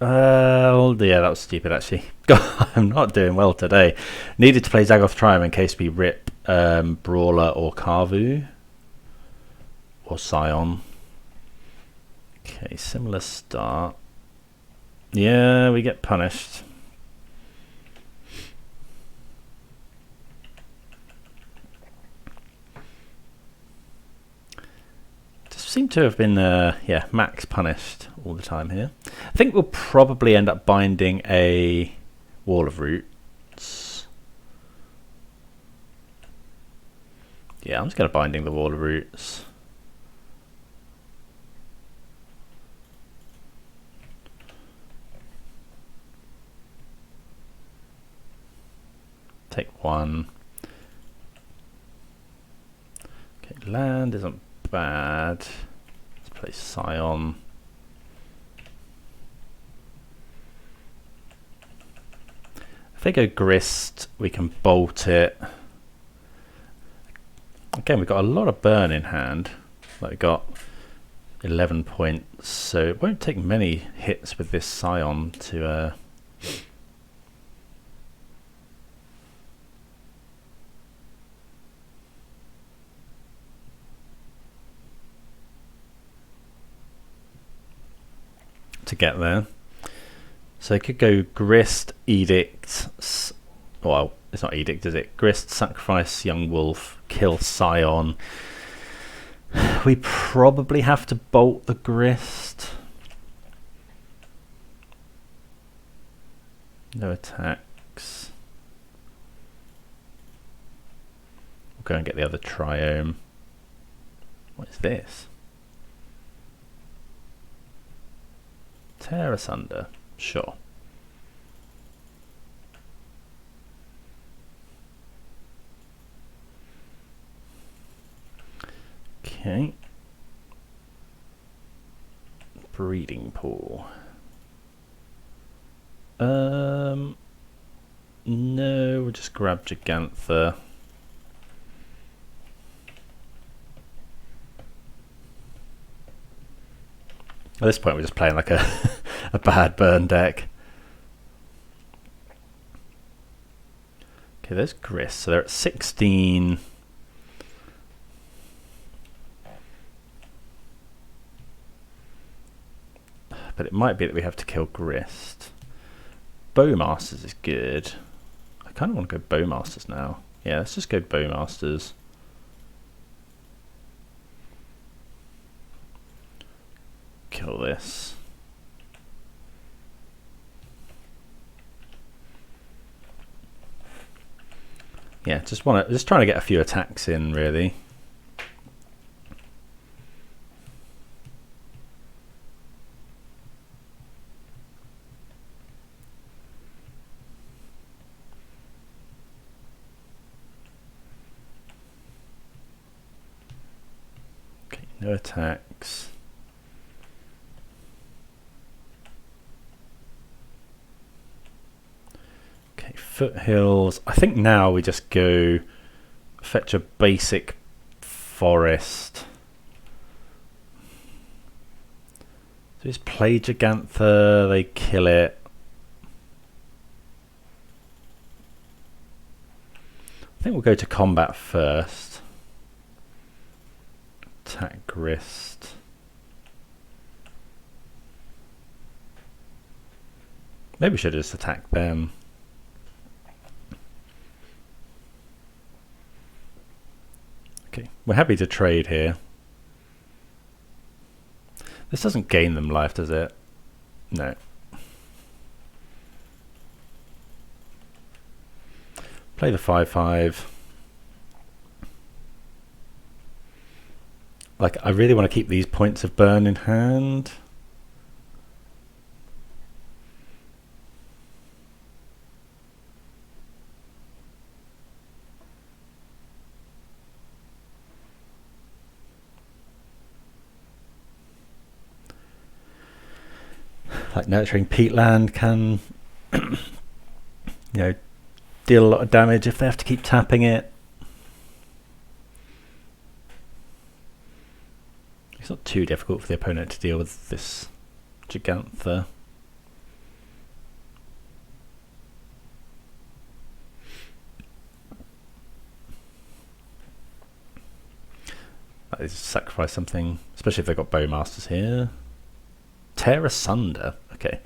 Yeah, that was stupid actually. God, I'm not doing well today. Needed to play Zagoth Triome in case we rip Brawler or Kavu. Or Scion. Okay, similar start. Yeah, we get punished. Just seem to have been, yeah, max punished all the time here. I think we'll probably end up binding a Wall of Roots. Yeah, I'm just going to binding the Wall of Roots. Take one. Okay, land isn't bad. Let's play Scion. If they go Grist, we can bolt it. Again, we've got a lot of burn in hand. Like we've got 11 points, so it won't take many hits with this Scion to get there. So it could go Grist, Edict, well, it's not Edict, is it? Grist, sacrifice Young Wolf, kill Scion. We probably have to bolt the Grist. No attacks. We'll go and get the other Triome. What is this? Tear Asunder, sure. Okay. Breeding Pool. No, we'll just grab Jegantha. At this point, we're just playing like a bad burn deck. Okay, there's Grist. So they're at 16. But it might be that we have to kill Grist. Bowmasters is good. I kind of want to go Bowmasters now. Yeah, let's just go Bowmasters. Kill this. Yeah, just trying to get a few attacks in, really. Okay, no attacks. Foothills. I think now we just go fetch a basic forest. So just play Jegantha, they kill it. I think we'll go to combat first. Attack Grist. Maybe we should just attack them. Okay, we're happy to trade here. This doesn't gain them life, does it? No. Play the 5/5. Like, I really want to keep these points of burn in hand. Like, nurturing peatland can, you know, deal a lot of damage if they have to keep tapping it. It's not too difficult for the opponent to deal with this Jegantha. That is sacrifice something, especially if they've got Bowmasters here. Tear Asunder. Okay.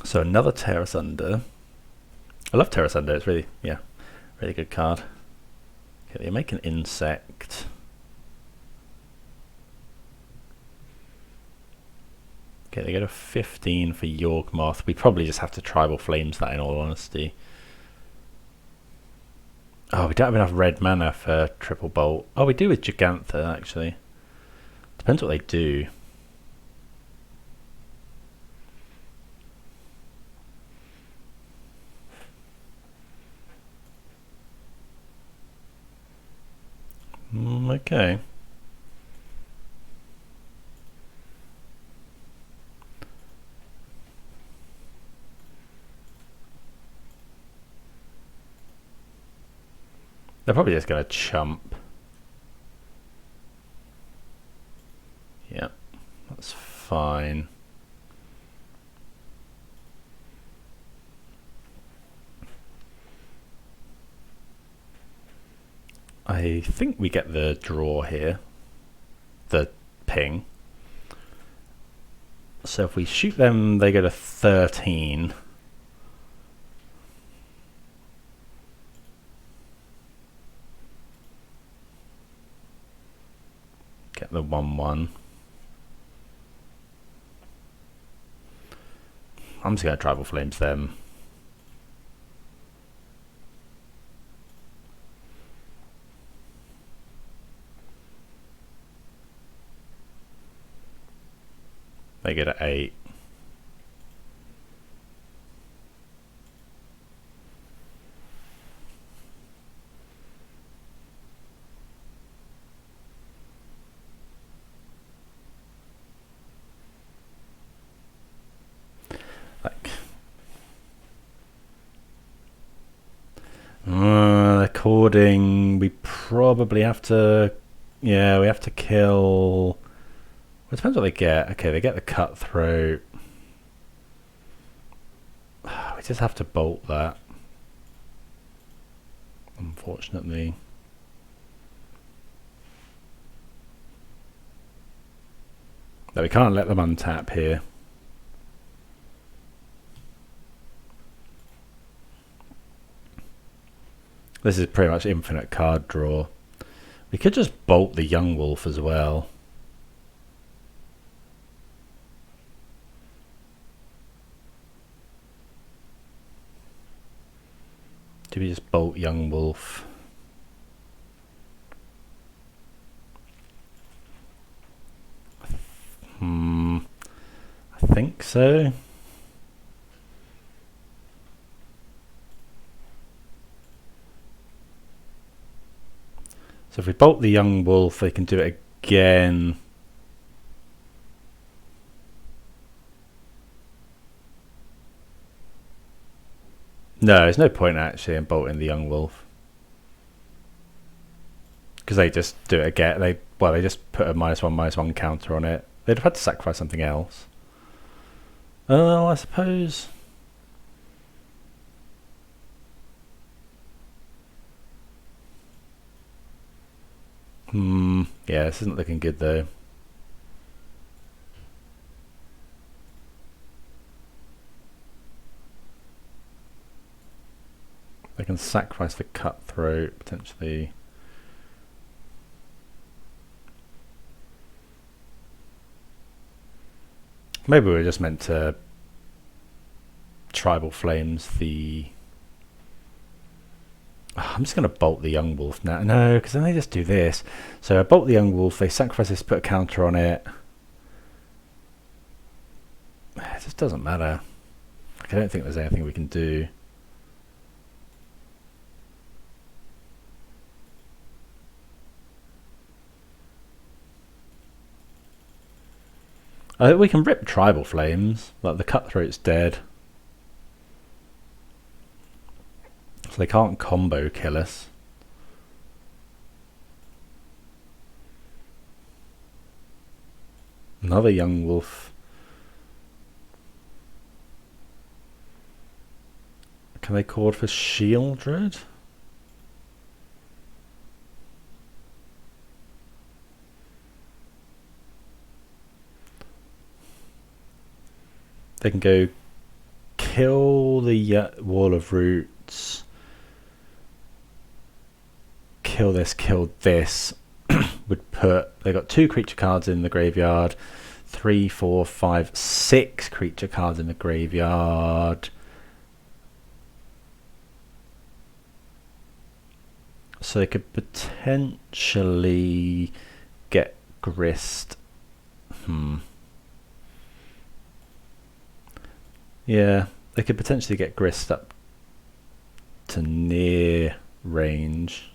So another Tear Asunder. I love Tear Asunder. It's really, yeah, really good card. Okay, they make an insect. Okay, they go to 15 for Yawgmoth. We probably just have to Tribal Flames that, in all honesty. Oh, we don't have enough red mana for triple bolt. Oh, we do with Jegantha, actually. Depends what they do. Okay. They're probably just going to chump. Yeah, that's fine. I think we get the draw here, the ping. So if we shoot them, they go to 13. Get the 1/1. I'm just going to Tribal Flames them. They get at 8. Like, according, we probably have to, yeah, we have to kill. Well, it depends what they get. Okay, they get the Cutthroat. We just have to bolt that, unfortunately. No, we can't let them untap here. This is pretty much infinite card draw. We could just bolt the Young Wolf as well. Do we just bolt Young Wolf? I think so. So if we bolt the Young Wolf, they can do it again. No, there's no point actually in bolting the Young Wolf, because they just do it again. They just put a -1/-1 counter on it. They'd have had to sacrifice something else. Oh, I suppose. Yeah, this isn't looking good though. They can sacrifice the Cutthroat, potentially. Maybe we're just meant to Tribal Flames the... Oh, I'm just going to bolt the Young Wolf now. No, because then they just do this. So I bolt the Young Wolf, they sacrifice this, put a counter on it. It just doesn't matter. Like, I don't think there's anything we can do. We can rip Tribal Flames, like the Cutthroat's dead. So they can't combo kill us. Another Young Wolf. Can they chord for Shieldred? They can go kill the Wall of Roots. Kill this. Would put... They got 2 creature cards in the graveyard. 3, 4, 5, 6 creature cards in the graveyard. So they could potentially get Grist. Yeah, they could potentially get Grist up to near range.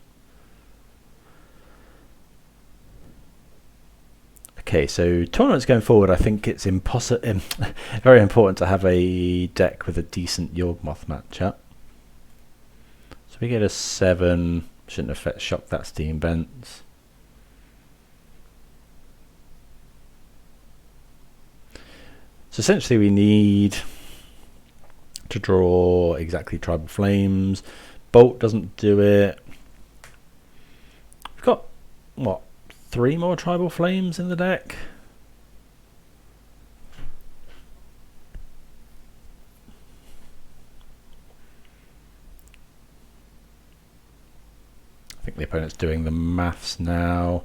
Okay, so tournaments going forward, I think it's very important to have a deck with a decent Yawgmoth matchup. So we get a 7, shouldn't have shocked that Steam Vents. So essentially we need to draw exactly Tribal Flames. Bolt doesn't do it. We've got, what, 3 more Tribal Flames in the deck? I think the opponent's doing the maths now.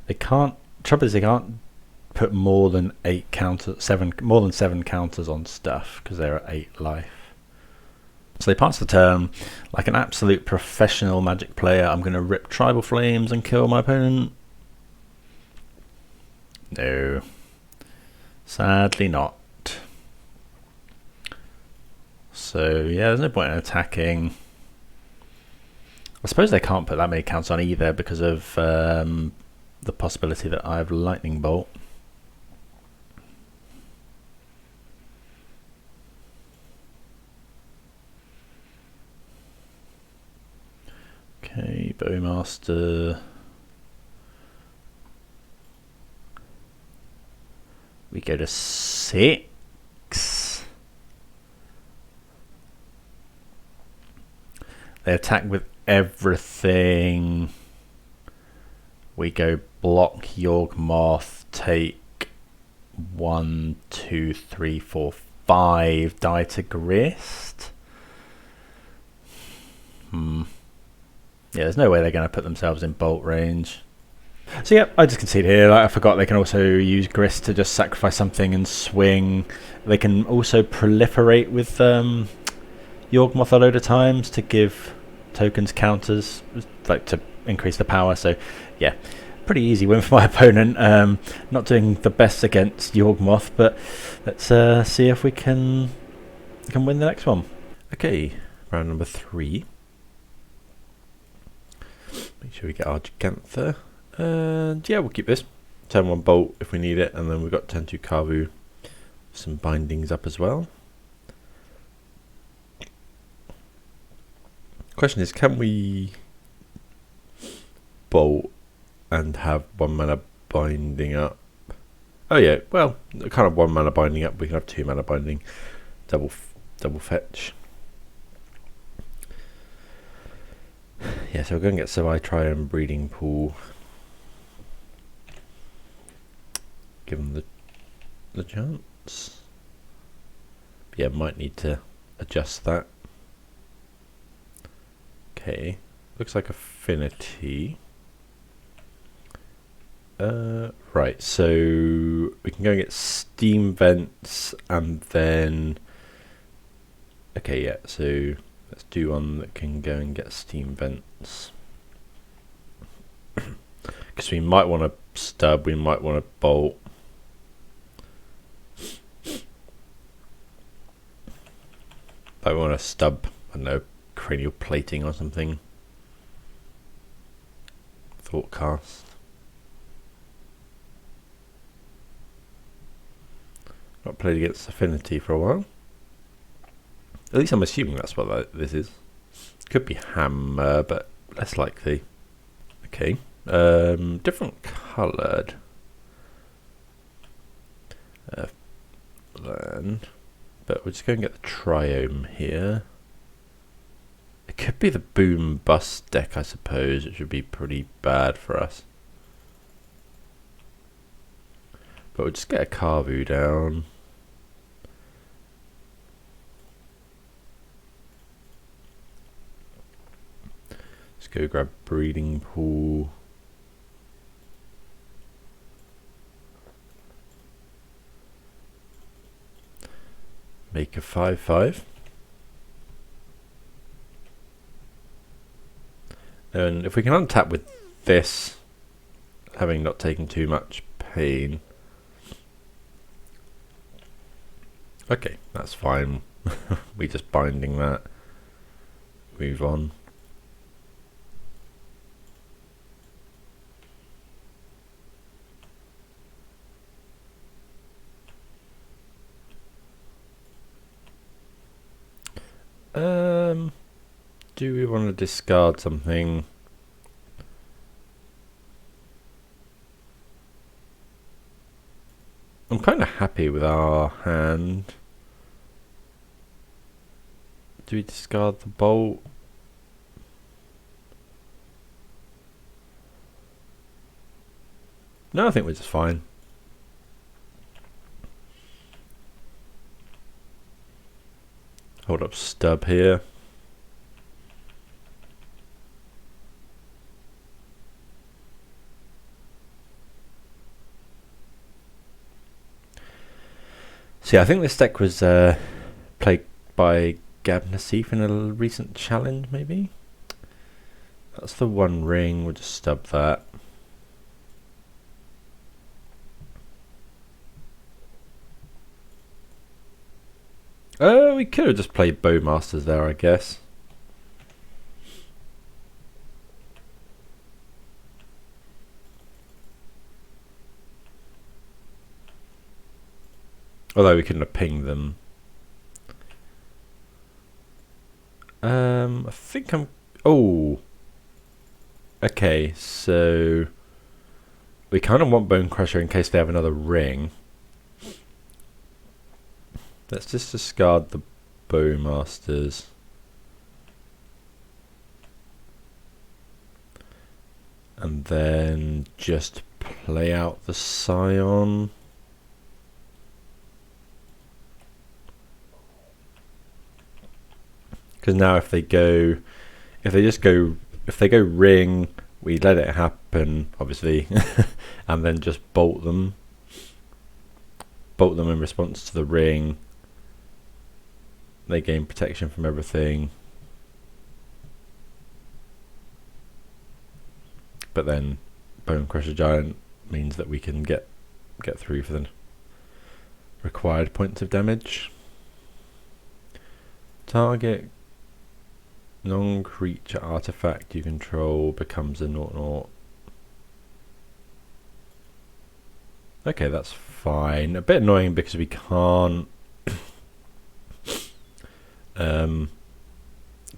They can't, trouble is they can't put more than 8 counters, more than 7 counters on stuff because they're at 8 life. So they pass the turn. Like an absolute professional Magic player, I'm going to rip Tribal Flames and kill my opponent. No. Sadly not. So yeah, there's no point in attacking. I suppose they can't put that many counts on either because of the possibility that I have Lightning Bolt. Okay, Bowmaster. We go to 6. They attack with everything. We go block Yawgmoth, take 1, 2, 3, 4, 5, die to Grist. Yeah, there's no way they're going to put themselves in bolt range. So yeah, I just concede here. Like, I forgot they can also use Grist to just sacrifice something and swing. They can also proliferate with Yawgmoth a load of times to give tokens counters, like to increase the power. So yeah, pretty easy win for my opponent. Not doing the best against Yawgmoth, but let's see if we can win the next one. Okay, round number 3. Make sure we get our Jegantha. And yeah, we'll keep this. Turn 1 Bolt if we need it, and then we've got turn 2 Kavu. Some bindings up as well. Question is, can we Bolt and have 1 mana binding up? Oh yeah, well, kind of 1 mana binding up. We can have 2 mana binding. Double fetch. Yeah, so we're going to get Savai Triome Breeding Pool. Give them the chance. Yeah, might need to adjust that. Okay, looks like Affinity. Right, so we can go and get Steam Vents and then Okay, yeah, so let's do one that can go and get steam vents. Because we might want to stub, we might want to bolt. I want to stub, I don't know, cranial plating or something. Thoughtcast. Not played against Affinity for a while. At least I'm assuming that's what this is. Could be Hammer, but less likely. Okay. Different coloured. Land. But we're just going to get the Triome here. It could be the Boom Bust deck, I suppose, which would be pretty bad for us. But we'll just get a Kavu down. Let's go grab Breeding Pool. Make a 5/5. And if we can untap with this, having not taken too much pain. Okay, that's fine. We just binding that. Move on. Do we want to discard something? I'm kind of happy with our hand. Do we discard the bolt? No, I think we're just fine. Hold up stub here. See, I think this deck was played by Gab Nassif in a recent challenge, maybe? That's the one ring, we'll just stub that. We could have just played Bowmasters there, I guess. Although we couldn't have pinged them. I think I'm... Oh! Okay, so... we kind of want Bonecrusher in case they have another ring. Let's just discard the Bowmasters. And then just play out the Scion. Because now if they go ring, we let it happen, obviously, and then just bolt them in response to the ring. They gain protection from everything. But then Bonecrusher Giant means that we can get through for the required points of damage. Target non-creature artifact you control becomes a 0/0. Okay, that's fine. A bit annoying because we can't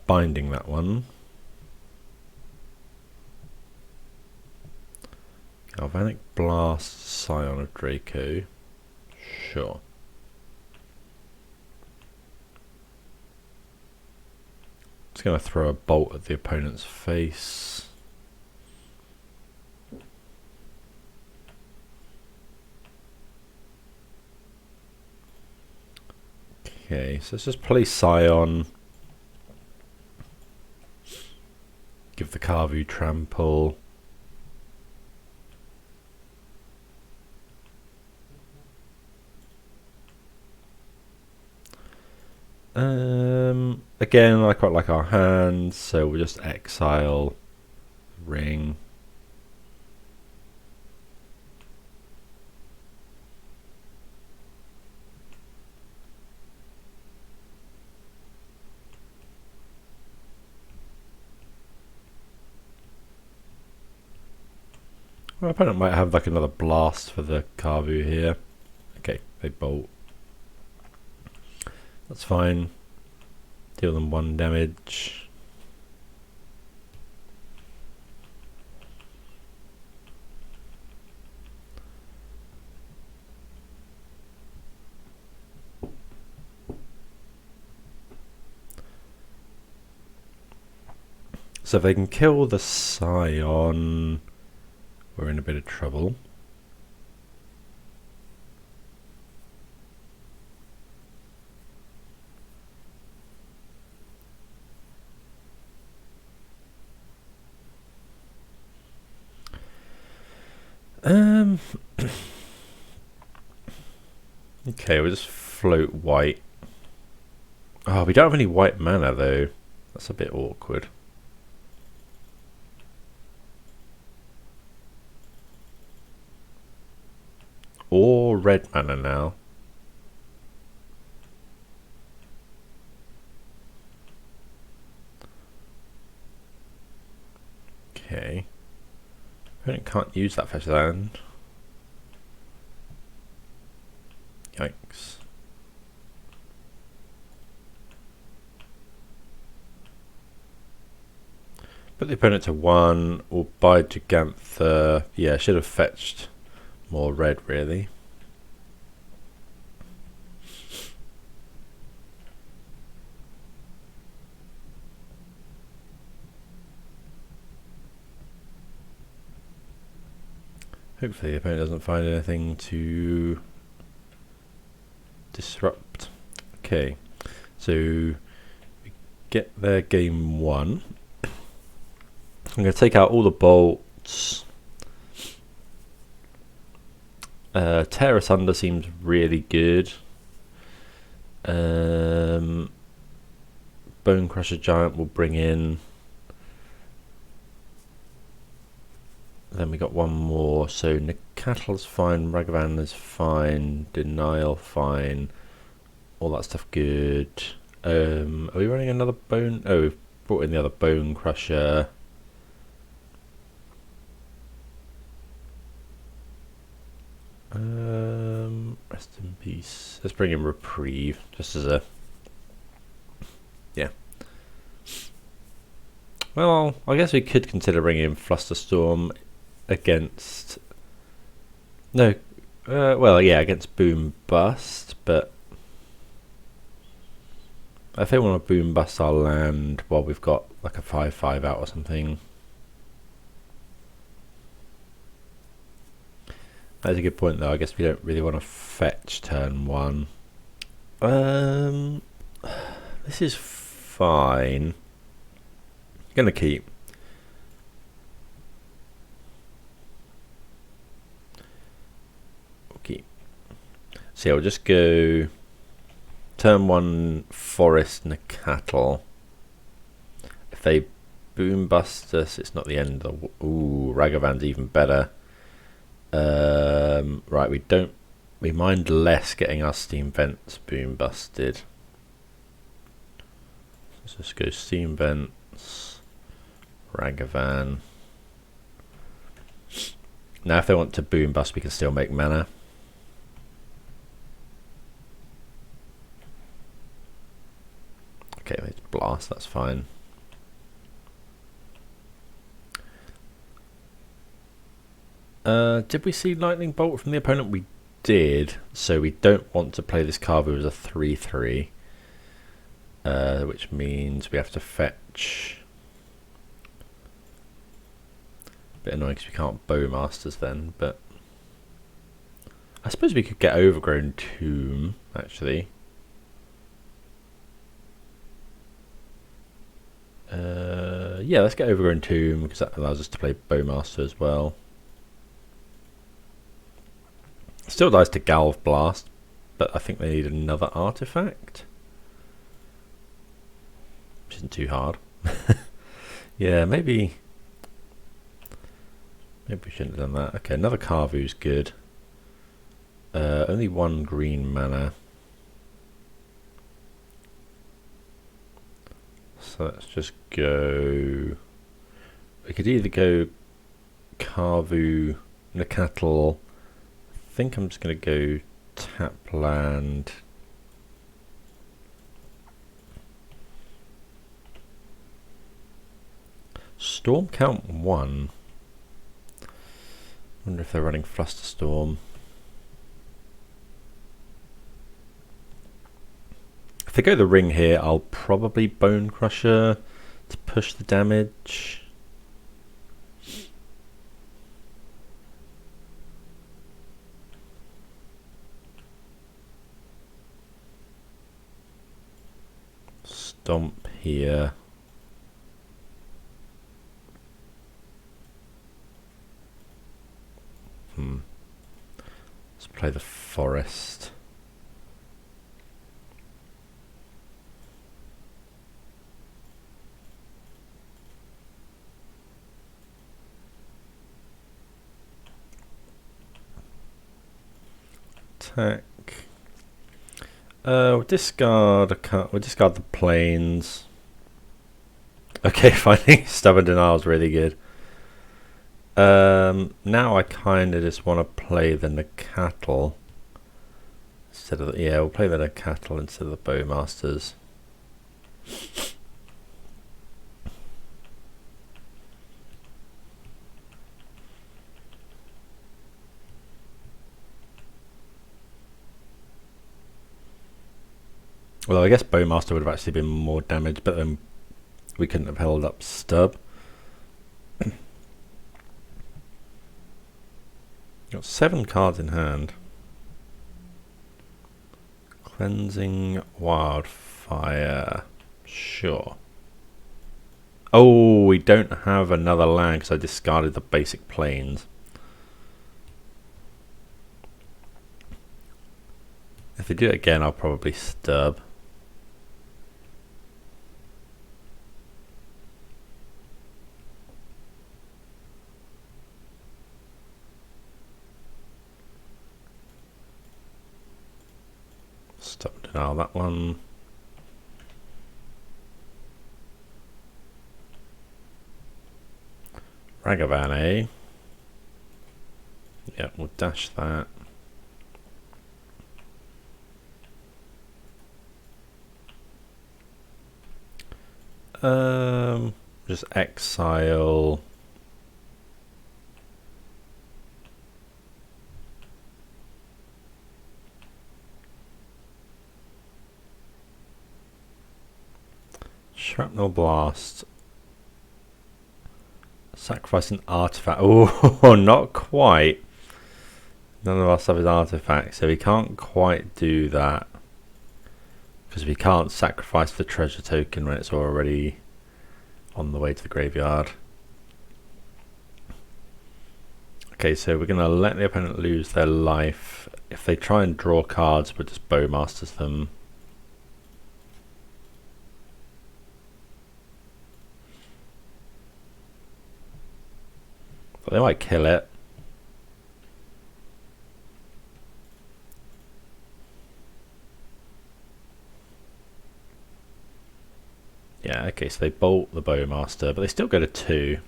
binding that one. Galvanic Blast, Scion of Draco. Sure. Just going to throw a bolt at the opponent's face. Okay, so let's just play Scion. Give the Kavu trample. again, I quite like our hands, so we'll just exile ring. My opponent might have like another blast for the Kavu here. Okay, they bolt. That's fine. Deal them 1 damage. So if they can kill the Scion, we're in a bit of trouble. Okay, we'll just float white. Oh, we don't have any white mana though. That's a bit awkward. Or red mana now. Okay. Opponent can't use that fetch land. Yikes. Put the opponent to 1 or buy Jegantha. Yeah, should have fetched more red really. Hopefully the opponent doesn't find anything to disrupt. Okay, so we get their game 1. I'm going to take out all the bolts. Tear Asunder seems really good. Bonecrusher Giant will bring in. Then we got 1 more. So Nacatl's fine, Ragavan is fine, Denial fine, all that stuff good. Are we running another bone? Oh, we've brought in the other Bonecrusher. Rest in peace. Let's bring in Reprieve, just as a... Yeah. Well, I guess we could consider bringing in Flusterstorm against... No, well, yeah, against Boom Bust, but... I think we want to Boom Bust our land while we've got like a 5/5 out or something. That's a good point though. I guess we don't really want to fetch turn 1. This is fine. Gonna keep. Okay. So yeah, we'll just go turn 1 Forest Nacatl. If they Boom Bust us, it's not the end of the... Ooh, Ragavan's even better. Right, we mind less getting our steam vents boom busted. Let's just go steam vents, Ragavan. Now if they want to boom bust, we can still make mana. Okay, let's blast, that's fine. Did we see Lightning Bolt from the opponent? We did, so we don't want to play this Kavu as a 3/3, which means we have to fetch. Bit annoying because we can't Bowmasters then, but I suppose we could get Overgrown Tomb actually. Yeah, let's get Overgrown Tomb because that allows us to play Bowmaster as well. Still dies to Galv Blast, but I think they need another artifact. isn't too hard. Yeah, maybe we shouldn't have done that. Okay, another Kavu's good. Only one green mana. So let's just go... We could either go Kavu, Nacatl. I think I'm just going to go tap land. Storm count 1. Wonder if they're running Flusterstorm. If they go the ring here, I'll probably Bonecrusher to push the damage. Stomp here. Let's play the forest. Attack. We'll discard a card. We'll discard the plains. Okay, finding Stubborn Denial is really good. Now I kind of just want to play the Nacatl instead of the, yeah, we'll play the Nacatl instead of the Bowmasters. Although I guess Bowmaster would have actually been more damage, but then we couldn't have held up Stub. Got 7 cards in hand. Cleansing Wildfire. Sure. Oh, we don't have another land because I discarded the basic plains. If they do it again, I'll probably Stub. Stop denial that one. Ragavan, eh? Yeah, we'll dash that. Just exile. Shrapnel Blast. Sacrifice an artifact. Oh, not quite. None of our stuff is artifacts, so we can't quite do that. Because we can't sacrifice the treasure token when it's already on the way to the graveyard. Okay, so we're going to let the opponent lose their life. If they try and draw cards, we'll just Bowmasters them. But they might kill it. Yeah, okay, so they bolt the Bowmaster, but they still go to 2.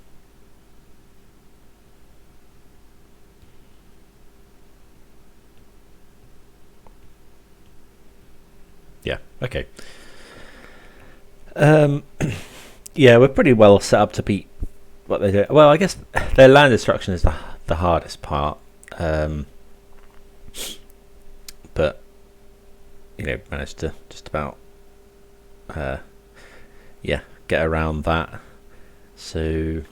Yeah, okay. Yeah, we're pretty well set up to beat what they do. Well, I guess their land destruction is the hardest part. But, you know, managed to just about... yeah, get around that. So,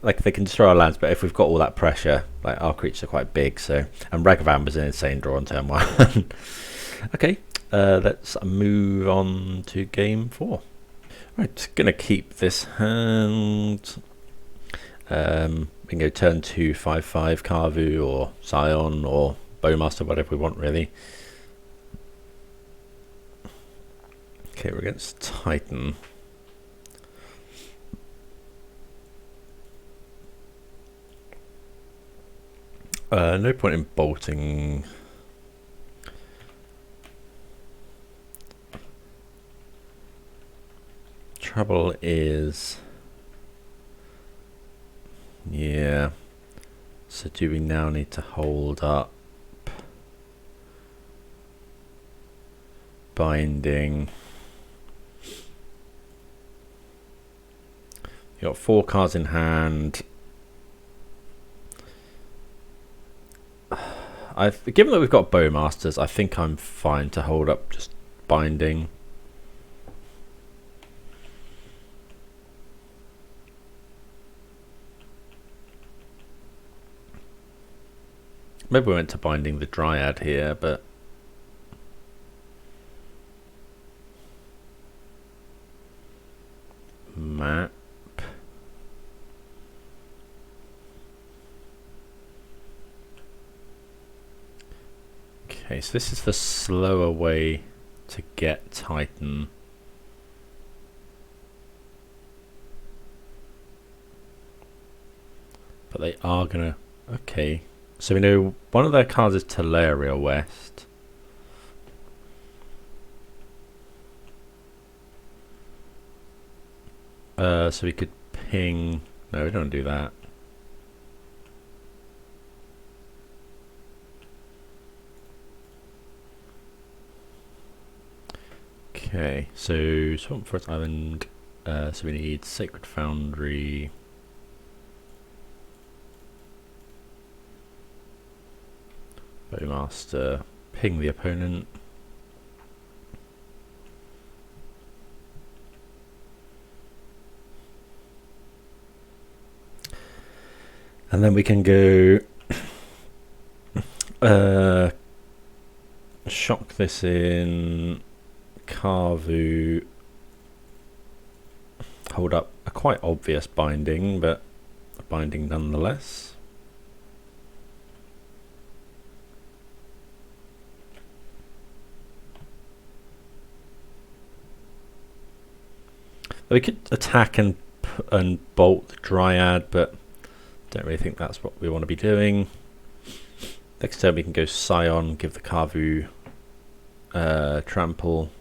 like, they can destroy our lands, but if we've got all that pressure, like, our creatures are quite big. So, and Ragavan was an insane draw on turn 1. Okay, let's move on to game 4. Right, gonna keep this hand. We can go turn 2, 5/5 Kavu or Scion or Bowmaster, whatever we want, really. Okay, we're against Titan. No point in bolting. Trouble is, yeah. So do we now need to hold up binding? You got 4 cards in hand. Given that we've got Bowmasters, I think I'm fine to hold up just binding. Maybe we went to binding the Dryad here, but map. Okay, so this is the slower way to get Titan. But they are gonna... Okay. So we know one of their cards is Territorial West. So we could ping... No, we don't do that. Okay, so Swamp Forest Island. So we need Sacred Foundry. Bowmaster, ping the opponent. And then we can go shock this in Kavu, hold up a quite obvious binding, but a binding nonetheless. We could attack and bolt the Dryad, but don't really think that's what we want to be doing. Next turn we can go Scion, give the Kavu trample.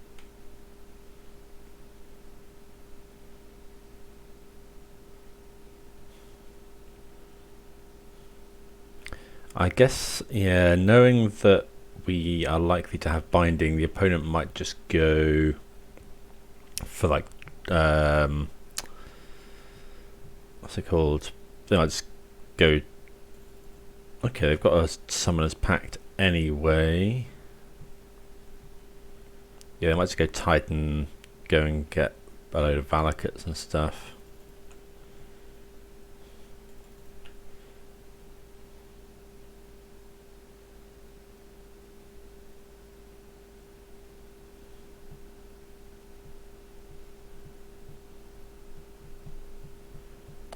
I guess, yeah, knowing that we are likely to have binding, the opponent might just go for like what's it called? They might just go. Okay, they've got a Summoner's Pact anyway. Yeah, they might just go Titan, go and get a load of Valakuts and stuff.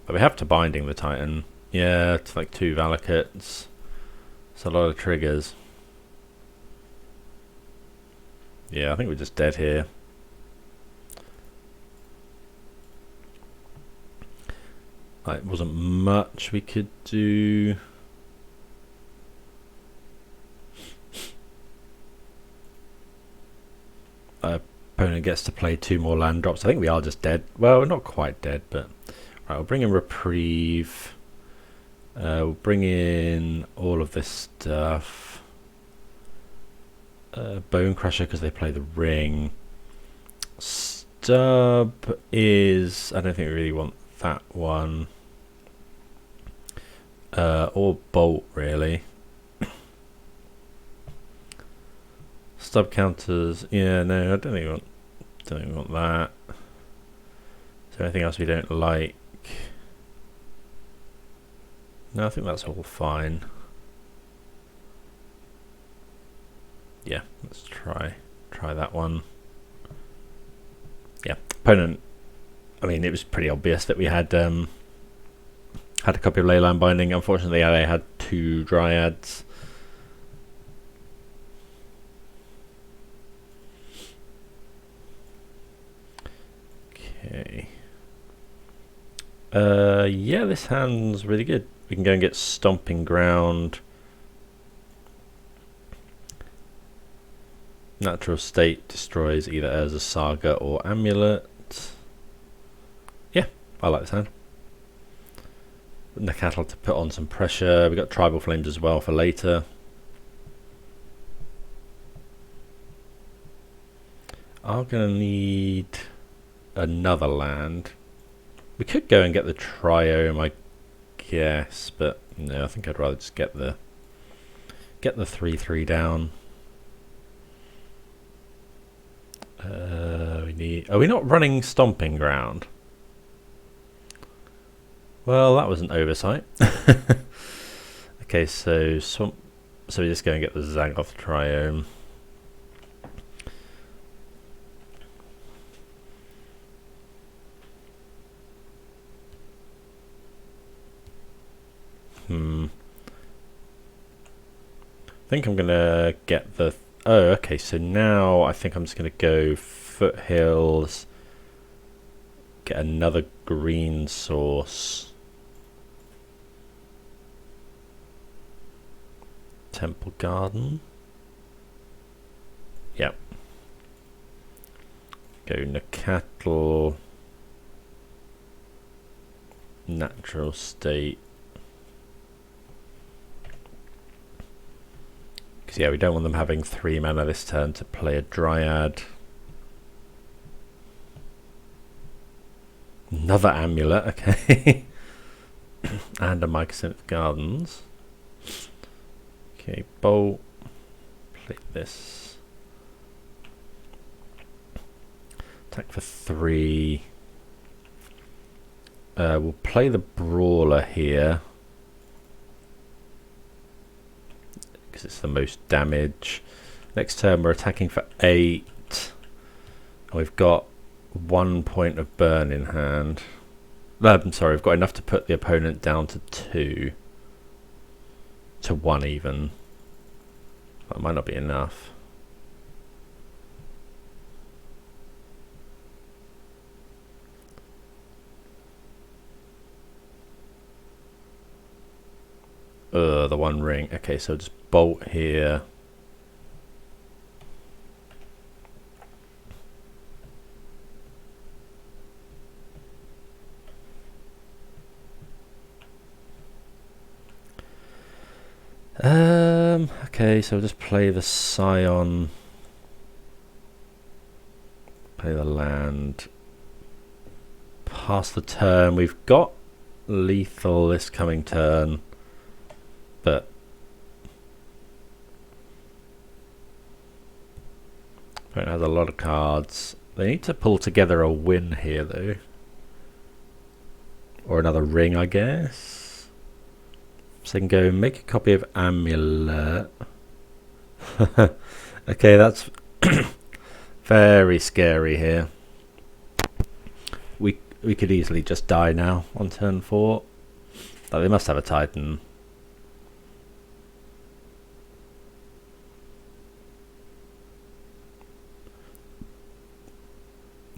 But we have to binding the Titan. Yeah, it's like 2 Valakuts. It's a lot of triggers. Yeah, I think we're just dead here. Like, wasn't much we could do. Opponent gets to play 2 more land drops. I think we are just dead. Well, we're not quite dead, but right, we'll bring in Reprieve. We'll bring in all of this stuff. Bonecrusher because they play the ring. Stub is... I don't think we really want that one. Or Bolt, really. Stub counters. Yeah, no, I don't think we want that. Is there anything else we don't like? No, I think that's all fine. Yeah, let's try that one. Yeah, opponent. I mean, it was pretty obvious that we had a copy of Leyline Binding. Unfortunately, they had 2 Dryads. Okay. Yeah, this hand's really good. We can go and get Stomping Ground. Natural state destroys either as a saga or amulet. Yeah, I like the sound. Nacatl to put on some pressure. We got tribal flames as well for later. I'm gonna need another land. We could go and get the Triome, I guess, but no, I think I'd rather just get the 3/3 down. We need. Are we not running Stomping Ground? Well, that was an oversight. Okay, so we just go and get the Zagoth Triome. I think I'm gonna get the. Oh, okay. So now I think I'm just gonna go Foothills. Get another green source. Temple Garden. Yep. Go Nacatl. Natural state. Because yeah, we don't want them having 3 mana this turn to play a Dryad. Another amulet, okay. And a Mycosynth Gardens. Okay, bolt. Play this. Attack for 3. We'll play the Brawler here. Because it's the most damage. Next turn we're attacking for 8. And we've got 1 point of burn in hand. I'm sorry, we've got enough to put the opponent down to 2. To 1 even. That might not be enough. The 1 ring. Okay, so just bolt here. Okay, so we'll just play the Scion. Play the land. Pass the turn. We've got lethal this coming turn. But opponent has a lot of cards. They need to pull together a win here though. Or another ring, I guess. So they can go make a copy of Amulet. Okay, that's very scary here. We could easily just die now on turn 4. Like, they must have a Titan.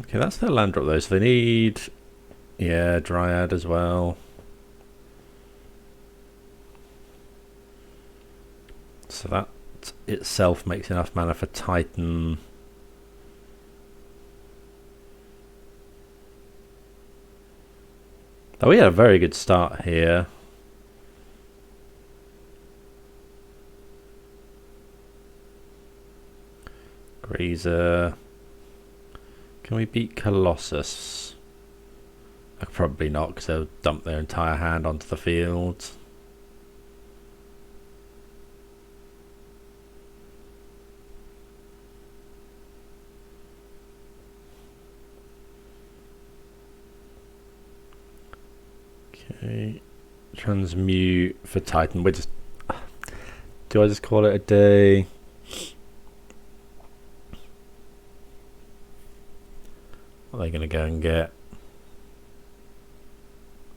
Okay, that's their land drop though, so they need, yeah, Dryad as well. So that itself makes enough mana for Titan. Oh, we had a very good start here. Grazer. Can we beat Colossus? Probably not, because they'll dump their entire hand onto the field. Okay, transmute for Titan. We're just. Do I just call it a day? What are they going to go and get?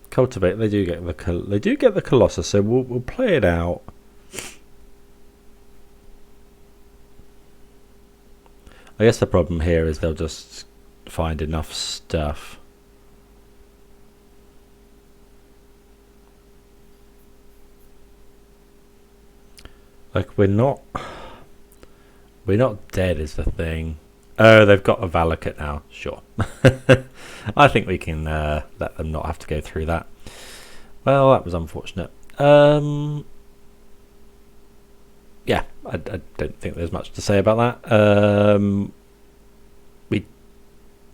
Cultivate. They do get the Colossus, so we'll play it out. I guess the problem here is they'll just find enough stuff. Like we're not We're not dead is the thing. Oh, they've got a Valakut now. Sure. I think we can let them not have to go through that. Well, that was unfortunate. Yeah, I don't think there's much to say about that.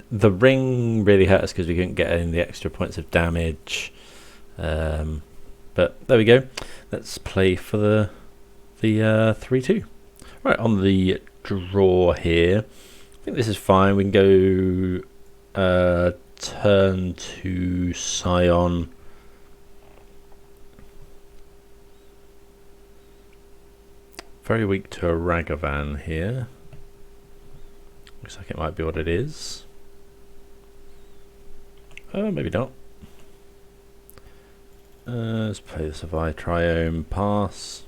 The ring really hurt us because we couldn't get any of the extra points of damage. But there we go. Let's play for the 3-2. Right, on the draw here. I think this is fine. We can go turn to Scion. Very weak to a Ragavan here. Looks like it might be what it is. Maybe not. Let's play the Savai Triome, pass.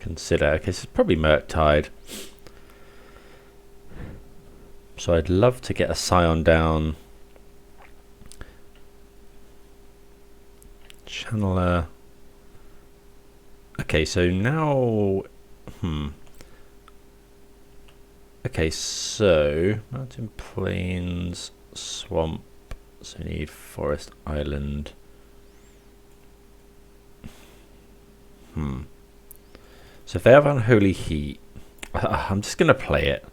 Consider, okay, so it's probably Murktide. So I'd love to get a Scion down. Channeler. Okay, so now, okay, so Mountain Plains, Swamp, so we need Forest Island. So if they have Unholy Heat, I'm just going to play it.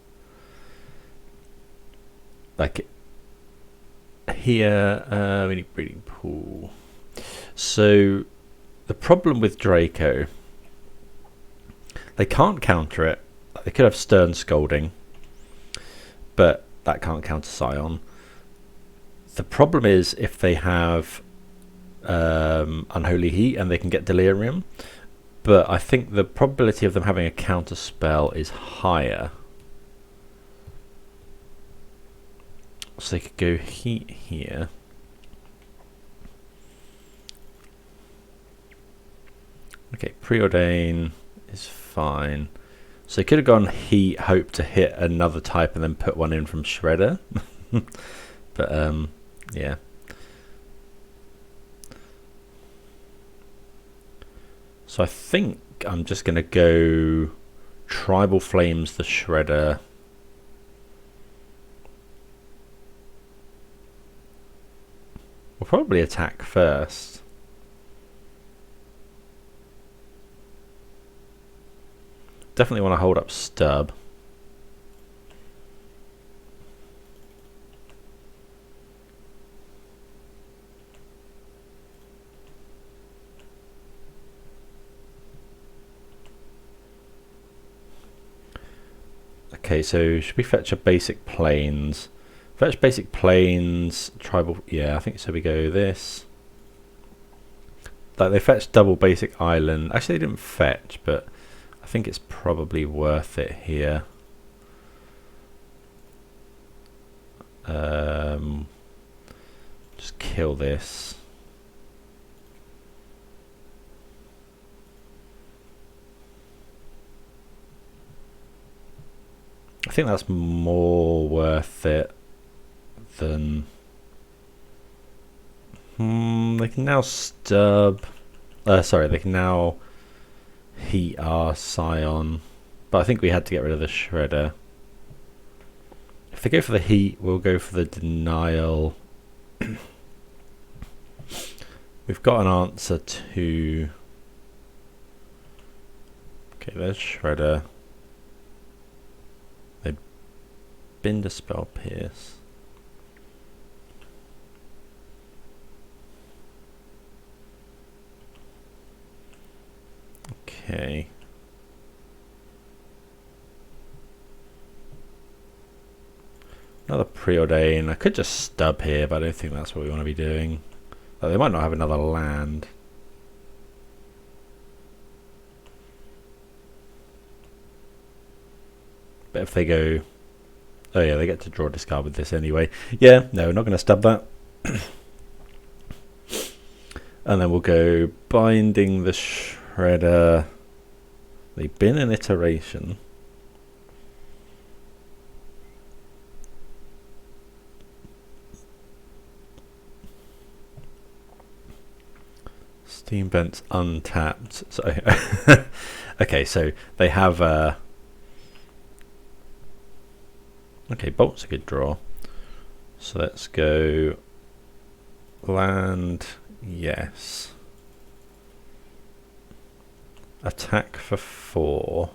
Like, here, we need Breeding Pool. So the problem with Draco, they can't counter it. They could have Stern Scolding, but that can't counter Scion. The problem is if they have Unholy Heat and they can get Delirium, but I think the probability of them having a counter spell is higher. So they could go Heat here. Okay, Preordain is fine. So they could have gone Heat, hope to hit another type and then put one in from Shredder. But yeah. So I think I'm just going to go Tribal Flames the Shredder. We'll probably attack first. Definitely want to hold up Stub. Okay, so should we fetch a basic plains? Fetch basic plains, tribal, yeah, I think so. We go this. Like they fetched double basic island. Actually, they didn't fetch, but I think it's probably worth it here. Just kill this. I think that's more worth it than... they can now stub... sorry, they can now heat our Scion. But I think we had to get rid of the Shredder. If they go for the heat, we'll go for the denial. We've got an answer to... Okay, there's Shredder. They bind a spell pierce. Okay. Another Preordain. I could just stub here, but I don't think that's what we want to be doing. Oh, they might not have another land. But if they go... Oh yeah, they get to draw discard with this anyway. Yeah, no, we're not going to stub that. And then we'll go Binding the Shredder. They've been an iteration. 15 vents untapped. So okay, so they have okay, Bolt's a good draw. So let's go land, yes. Attack for 4.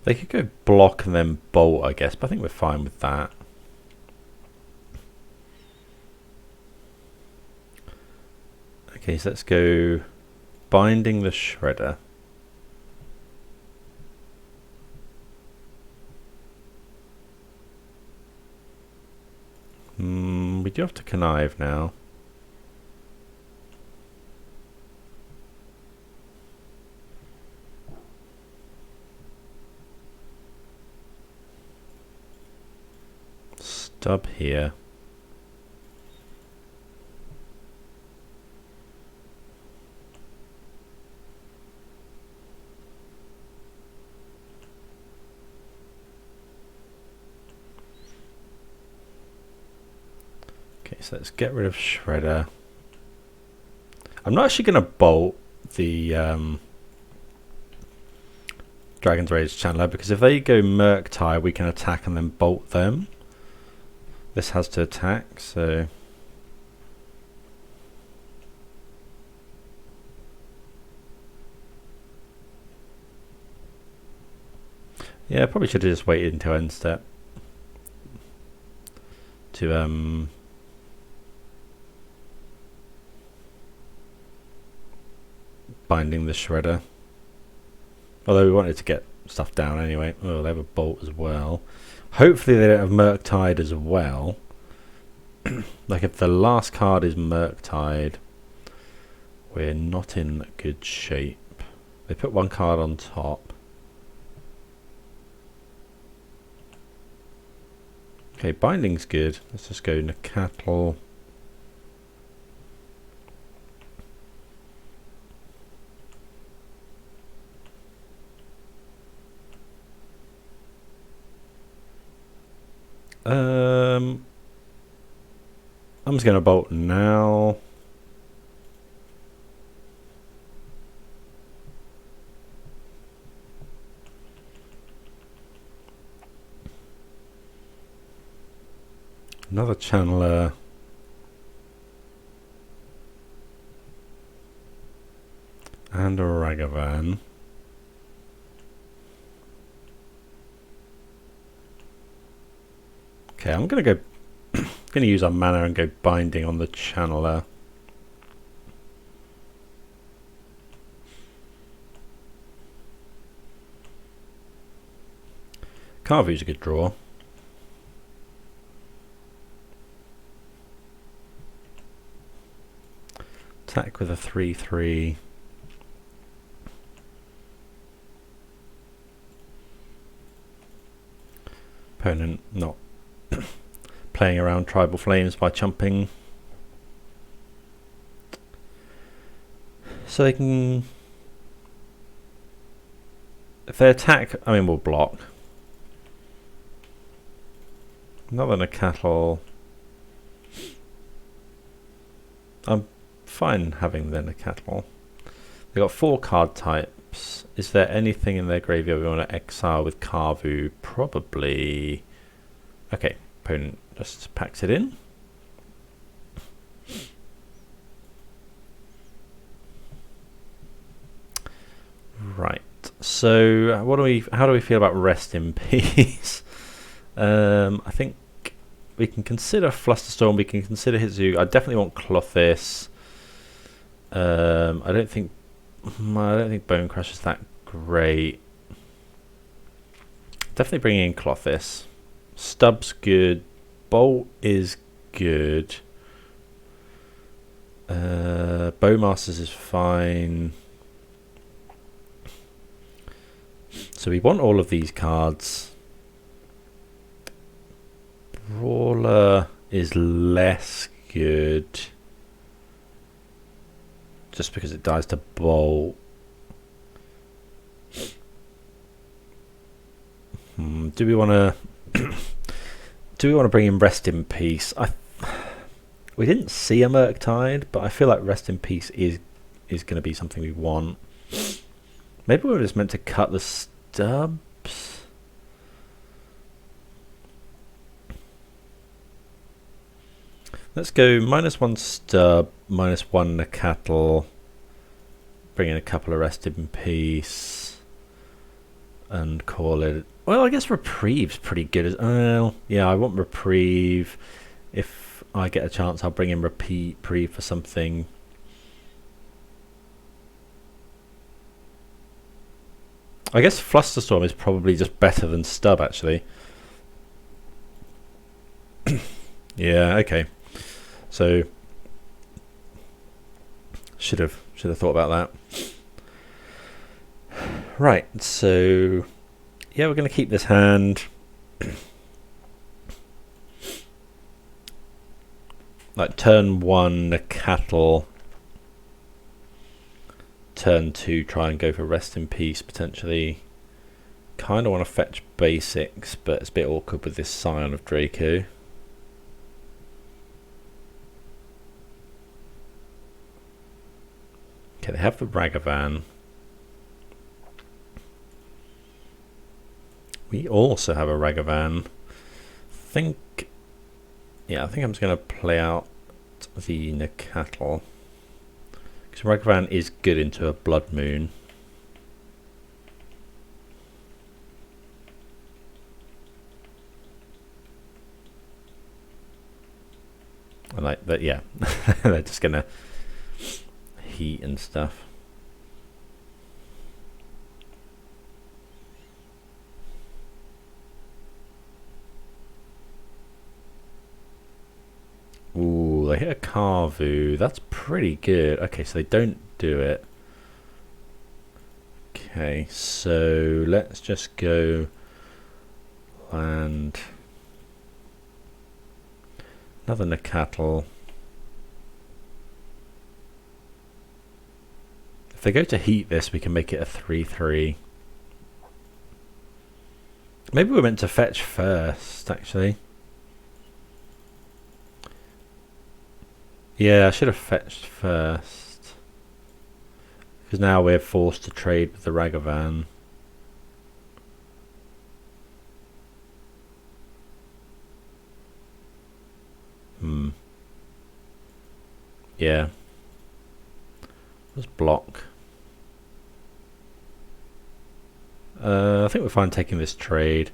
They could go block and then bolt, I guess, but I think we're fine with that. Okay, so let's go Binding the Shredder. We do have to connive now. Stub here. Okay, so let's get rid of Shredder. I'm not actually going to bolt the Dragon's Rage Channeler, because if they go Murktide, we can attack and then bolt them. This has to attack, so yeah, probably should have just waited until end step to Binding the Shredder. Although we wanted to get stuff down anyway. Oh, they have a bolt as well. Hopefully they don't have Murktide as well. Like if the last card is Murktide, we're not in good shape. They put one card on top. Okay, Binding's good. Let's just go Nacatl. I'm just going to bolt now. Another channeler. And a Ragavan. Okay, I'm going to go going to use our mana and go Binding on the channeler. Kavu's a good draw. Attack with a 3/3. Opponent not playing around Tribal Flames by chumping. So they can, if they attack, I mean, we'll block. Another Nacatl. I'm fine having the Nacatl. They've got 4 card types. Is there anything in their graveyard we want to exile with Kavu? Probably. Okay, opponent just packs it in. Right. So, how do we feel about Rest in Peace? I think we can consider Flusterstorm. We can consider Hidetsugu. I definitely want Klothys. I don't think Bonecrusher's that great. Definitely bringing in Klothys. Stub's good. Bolt is good. Bowmasters is fine. So we want all of these cards. Brawler is less good. Just because it dies to Bolt. Do we want to do we want to bring in Rest in Peace? We didn't see a Murktide, but I feel like Rest in Peace is going to be something we want. Maybe we were just meant to cut the stubs. Let's go -1 stub, -1 Nacatl. Bring in a couple of Rest in Peace. And call it... Well, I guess Reprieve's pretty good as... yeah, I want Reprieve. If I get a chance, I'll bring in Reprieve for something. I guess Flusterstorm is probably just better than Stub, actually. Yeah, okay. So should have thought about that. Right, so yeah, we're going to keep this hand. Like turn 1 Nacatl, turn 2 try and go for Rest in Peace potentially. Kind of want to fetch basics, but it's a bit awkward with this Scion of Draco. Okay, they have the Ragavan. We also have a Ragavan. Yeah, I think I'm just going to play out the Nacatl. Because Ragavan is good into a Blood Moon. I like that, yeah. They're just going to heat and stuff. Ooh, they hit a Kavu. That's pretty good. Okay, so they don't do it. Okay, so let's just go land. Another Nacatl. If they go to heat this, we can make it a 3/3. Maybe we're meant to fetch first, actually. Yeah, I should have fetched first. Because now we're forced to trade with the Ragavan. Yeah. Let's block. I think we're fine taking this trade.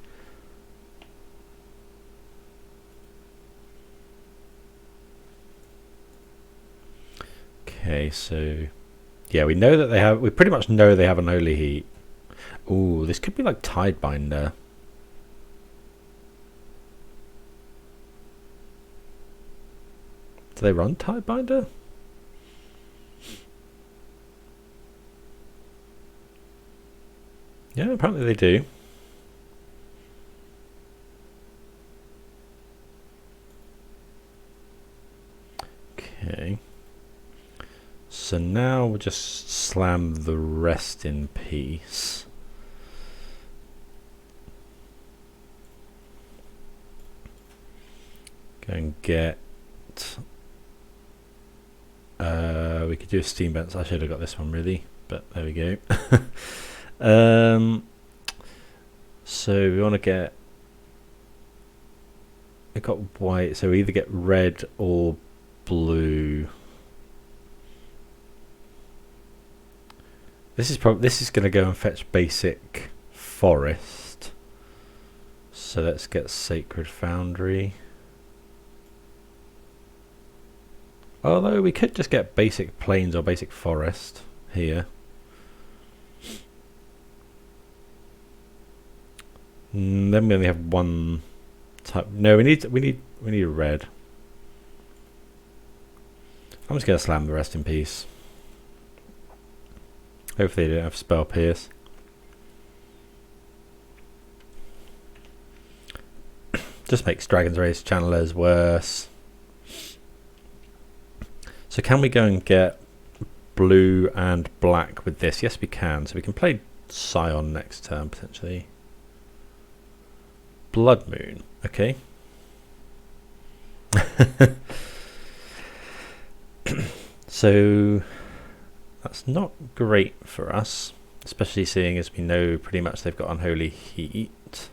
Okay, so yeah, we know that they have. We pretty much know they have an Holy Heat. Ooh, this could be like Tidebinder. Do they run Tidebinder? Yeah, apparently they do. Okay. So now we'll just slam the Rest in Peace. Go and get... we could do a Steam Vents. I should have got this one really, but there we go. So we want to get... I got white, so we either get red or blue. This is going to go and fetch basic forest. So let's get Sacred Foundry. Although we could just get basic plains or basic forest here. Then we only have one type. No, we need a red. I'm just gonna slam the Rest in Peace. Hopefully they don't have Spell Pierce. Just makes Dragon's Race Channelers worse. So can we go and get blue and black with this? Yes, we can. So we can play Scion next turn potentially. Blood Moon. Okay. So that's not great for us, especially seeing as we know pretty much they've got Unholy Heat.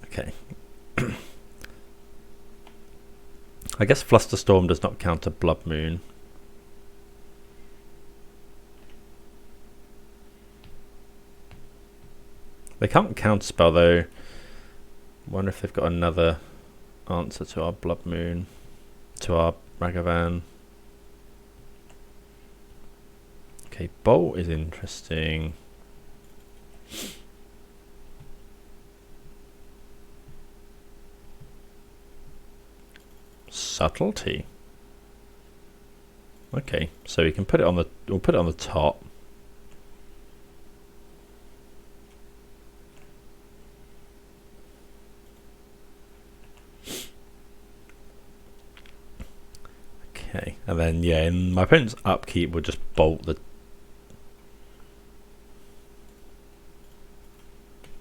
Okay. I guess Flusterstorm does not counter Blood Moon. They can't counterspell though. Wonder if they've got another answer to our Blood Moon, to our Ragavan. Okay, Bolt is interesting. Subtlety. Okay, so we can put it on the. We'll put it on the top. Okay, and then yeah, in my opponent's upkeep, we'll just bolt the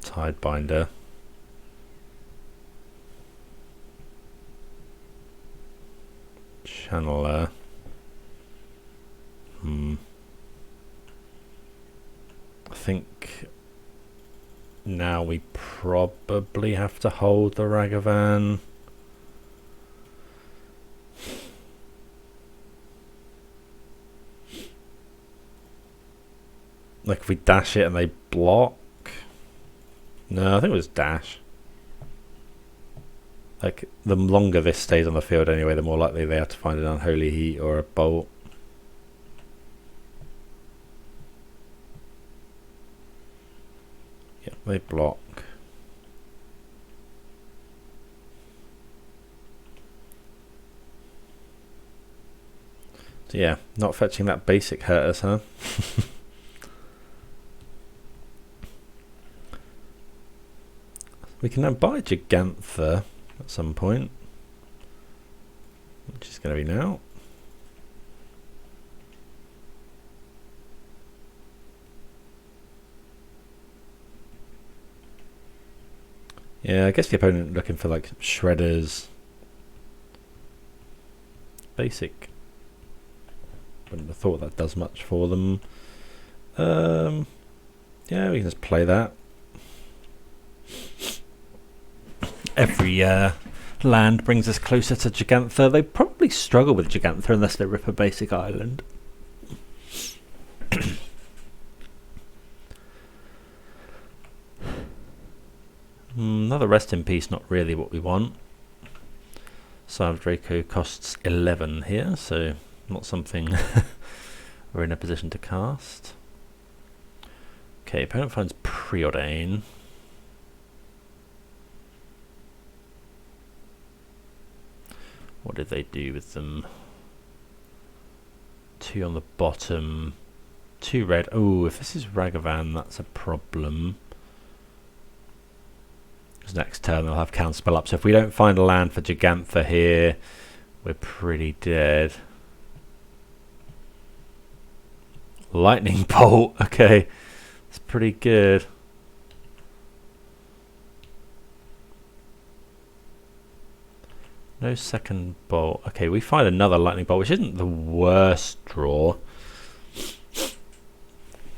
Tidebinder. Channeler. I think now we probably have to hold the Ragavan. Like if we dash it and they block. No, I think it was dash. Like, the longer this stays on the field anyway, the more likely they have to find an Unholy Heat or a Bolt. Yep, they block. So yeah, not fetching that basic hurt us, huh? We can now buy Jegantha at some point, which is going to be now. Yeah, I guess the opponent looking for like shredders. Basic. Wouldn't have thought that does much for them. Yeah, we can just play that. Every land brings us closer to Jegantha. They probably struggle with Jegantha unless they rip a basic island. Another Rest in Peace, not really what we want. Scion of Draco costs 11 here, so not something we're in a position to cast. Okay, opponent finds Preordain. What did they do with them? 2 on the bottom, 2 red. Oh, if this is Ragavan, that's a problem. Because next turn they'll have counterspell up. So if we don't find a land for Jegantha here, we're pretty dead. Lightning Bolt. Okay, it's pretty good. No second bolt. Okay, we find another lightning bolt, which isn't the worst draw.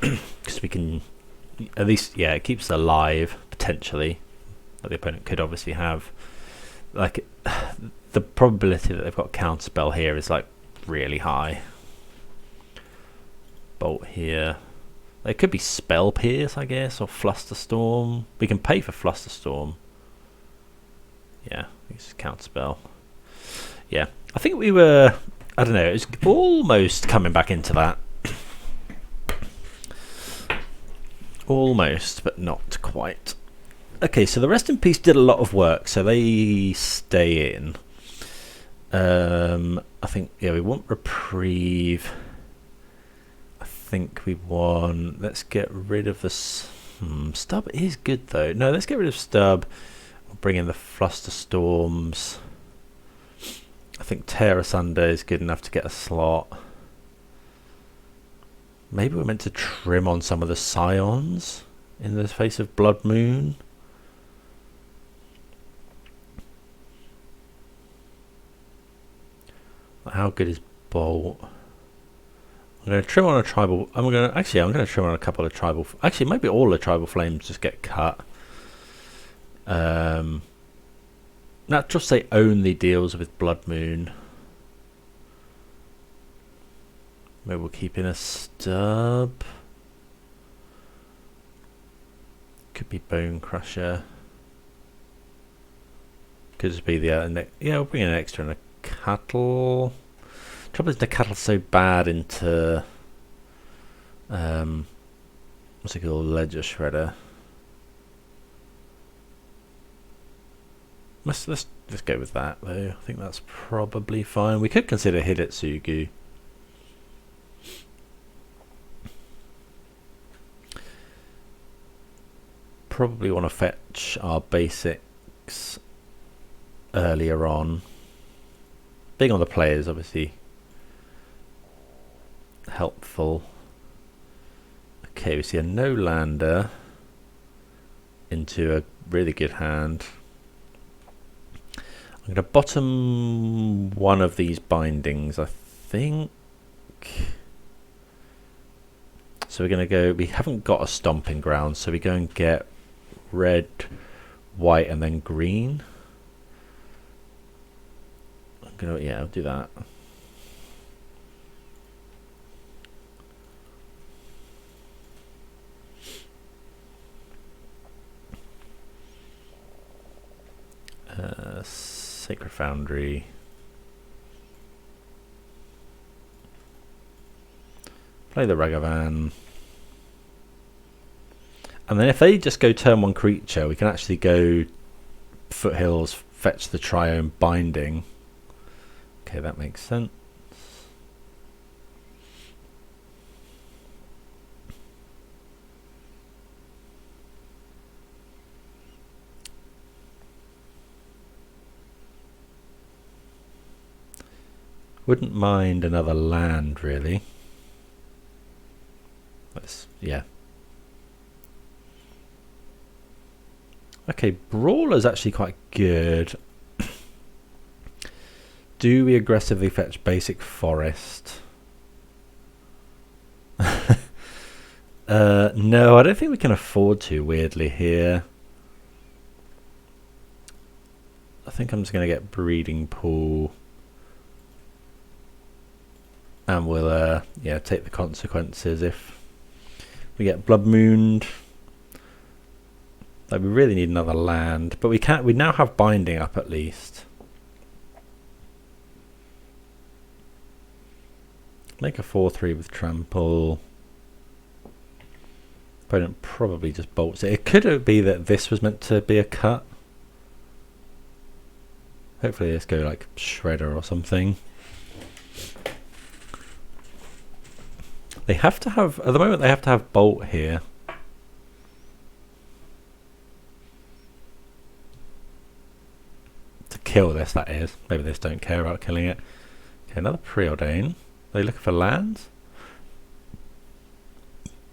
Because we can, at least, yeah, it keeps us alive, potentially. But the opponent could obviously have, like, the probability that they've got counterspell here is, like, really high. Bolt here. There could be Spell Pierce, I guess, or Flusterstorm. We can pay for Flusterstorm. Yeah, it's counterspell. Yeah, I think we were, I don't know, it was almost coming back into that. Almost, but not quite. Okay, so the Rest in Peace did a lot of work, so they stay in. I think, yeah, we want Reprieve. I think we want, let's get rid of this. Stub is good though. No, let's get rid of Stub. We'll bring in the Flusterstorms. I think Tear Asunder is good enough to get a slot. Maybe we're meant to trim on some of the Scions in the face of Blood Moon. How good is Bolt? I'm going to trim on a tribal. I'm going to trim on a couple of tribal. Actually, maybe all the tribal flames just get cut. That just say only deals with Blood Moon. Maybe we'll keep in a Stub. Could be Bonecrusher. Could just be the yeah. We'll bring in an extra Nacatl. Trouble is Nacatl's so bad into what's it called, Ledger Shredder. Let's go with that though. I think that's probably fine. We could consider Hidetsugu. Probably want to fetch our basics earlier on. Being on the players obviously helpful. Okay, we see a no lander into a really good hand. I'm going to bottom one of these bindings, I think. So we're going to go, we haven't got a stomping ground, so we go and get red, white, and then green. I'm going to, yeah, I'll do that. Sacred Foundry. Play the Ragavan. And then if they just go turn one creature, we can actually go Foothills, fetch the Triome Binding. Okay, that makes sense. Wouldn't mind another land, really. Yeah. Okay, Brawler's actually quite good. Do we aggressively fetch basic forest? No, I don't think we can afford to, weirdly, here. I think I'm just going to get Breeding Pool. And we'll yeah, take the consequences if we get Blood Mooned. Like, we really need another land, but we now have Binding up at least. Make a 4/3 with Trample. Opponent probably just bolts it. It could be that this was meant to be a cut. Hopefully let's go like Shredder or something. They have to have, at the moment they have to have Bolt here. To kill this, that is. Maybe they just don't care about killing it. Okay, another Preordain. Are they looking for lands?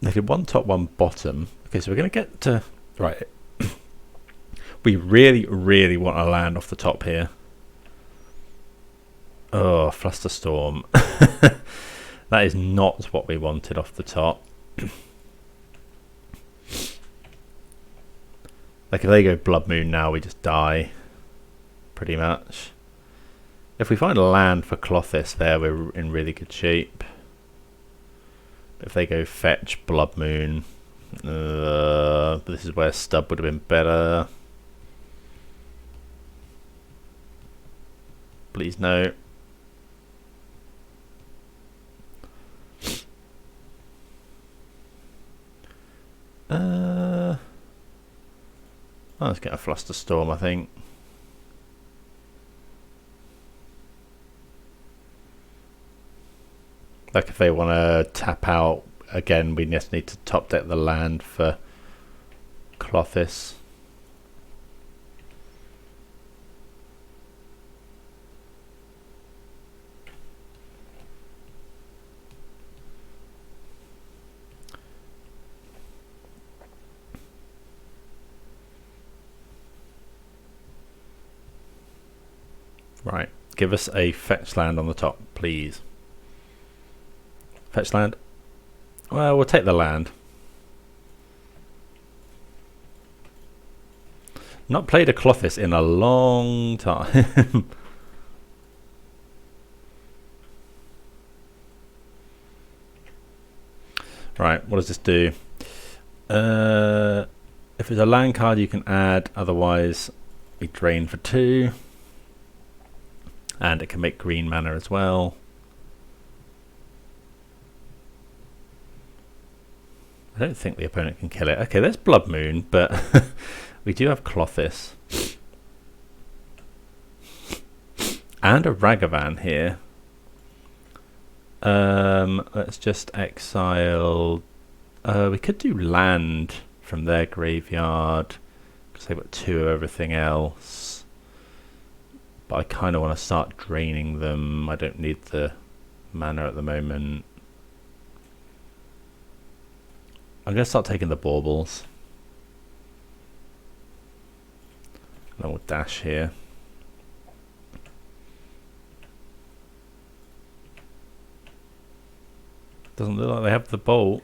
They did one top, one bottom. Okay, so we're going to get to... Right. We really, really want a land off the top here. Oh, Flusterstorm. That is not what we wanted off the top. Like, if they go Blood Moon now, we just die. Pretty much. If we find a land for Klothys there, we're in really good shape. If they go fetch Blood Moon, this is where Stub would have been better. Please no. Let's get a Flusterstorm, I think. Like, if they want to tap out again, we just need to top deck the land for Klothys. Right, give us a fetch land on the top, please. Fetch land. Well, we'll take the land. Not played a Klothys in a long time. Right, what does this do? If it's a land card you can add, otherwise we drain for 2. And it can make green mana as well. I don't think the opponent can kill it. Okay, there's Blood Moon, but we do have Klothys. And a Ragavan here. Let's just exile. We could do land from their graveyard, because they've got 2 of everything else. But I kind of want to start draining them. I don't need the mana at the moment. I'm going to start taking the baubles. And then we'll dash here. Doesn't look like they have the bolt.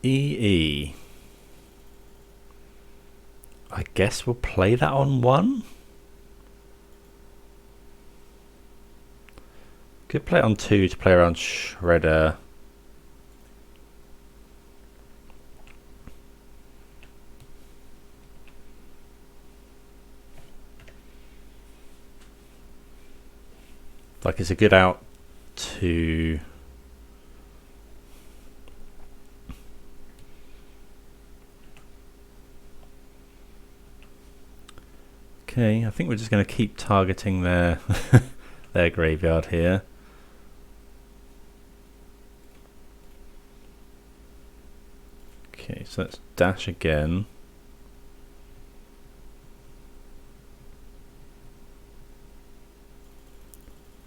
EE. I guess we'll play that on 1. Could play it on 2 to play around Shredder. Like, it's a good out to... Okay, I think we're just going to keep targeting their their graveyard here. Okay, so let's dash again.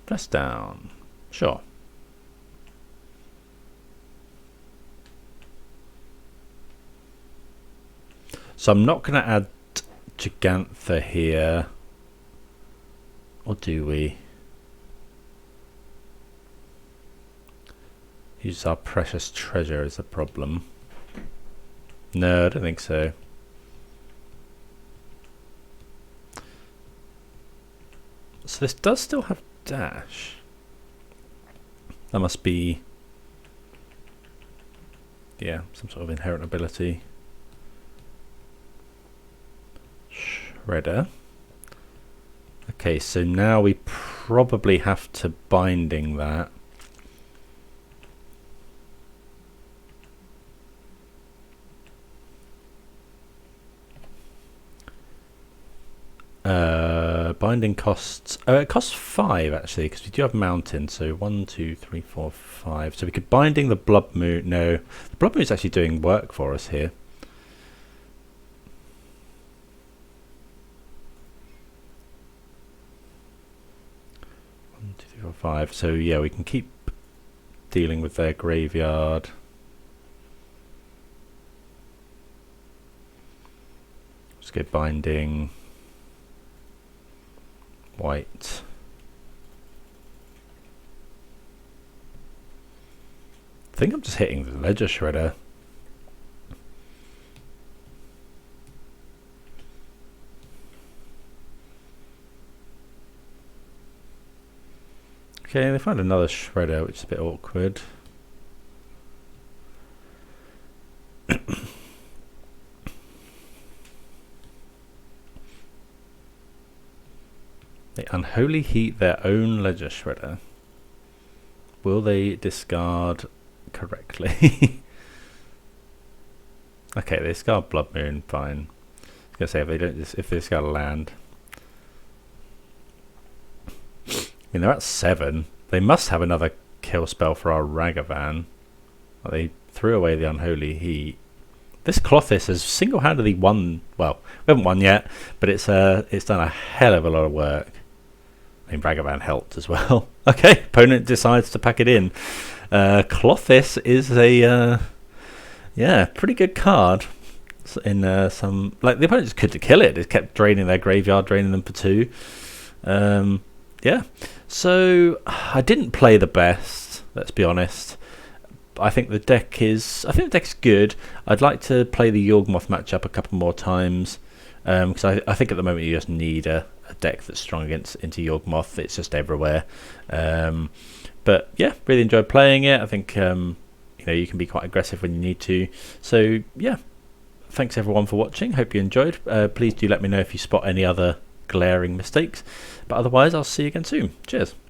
Press down. Sure. So I'm not going to add Jegantha here, or do we? Use our precious treasure is a problem. No, I don't think so. So this does still have dash. That must be, yeah, some sort of inherent ability. Shredder. Okay, so now we probably have to binding that. Binding costs, it costs 5 actually, because we do have mountain. So 1, 2, 3, 4, 5. So we could binding the Blood Moon. No, the Blood Moon is actually doing work for us here. One, 2, 3, 4, 5. So yeah, we can keep dealing with their graveyard. Let's go binding. White. I think I'm just hitting the Ledger Shredder. Okay, they find another Shredder, which is a bit awkward. They unholy heat their own Ledger Shredder. Will they discard correctly? Okay, they discard Blood Moon, fine. I was gonna say if they don't, if they discard a land. I mean, they're at 7. They must have another kill spell for our Ragavan. Are they threw away the Unholy. This Klothys has single-handedly won. Well, we haven't won yet, but it's done a hell of a lot of work. I mean, Ragavan helped as well. Okay, opponent decides to pack it in. Klothys is a pretty good card. In some, like, the opponent just couldn't kill it. It kept draining their graveyard, draining them for 2. Yeah, so I didn't play the best. Let's be honest. I think the deck is good. I'd like to play the Yawgmoth matchup a couple more times, because I think at the moment you just need a deck that's strong into Yawgmoth. It's just everywhere. But yeah, really enjoyed playing it. I think you can be quite aggressive when you need to. So yeah, thanks everyone for watching. Hope you enjoyed. Please do let me know if you spot any other glaring mistakes. But otherwise, I'll see you again soon. Cheers.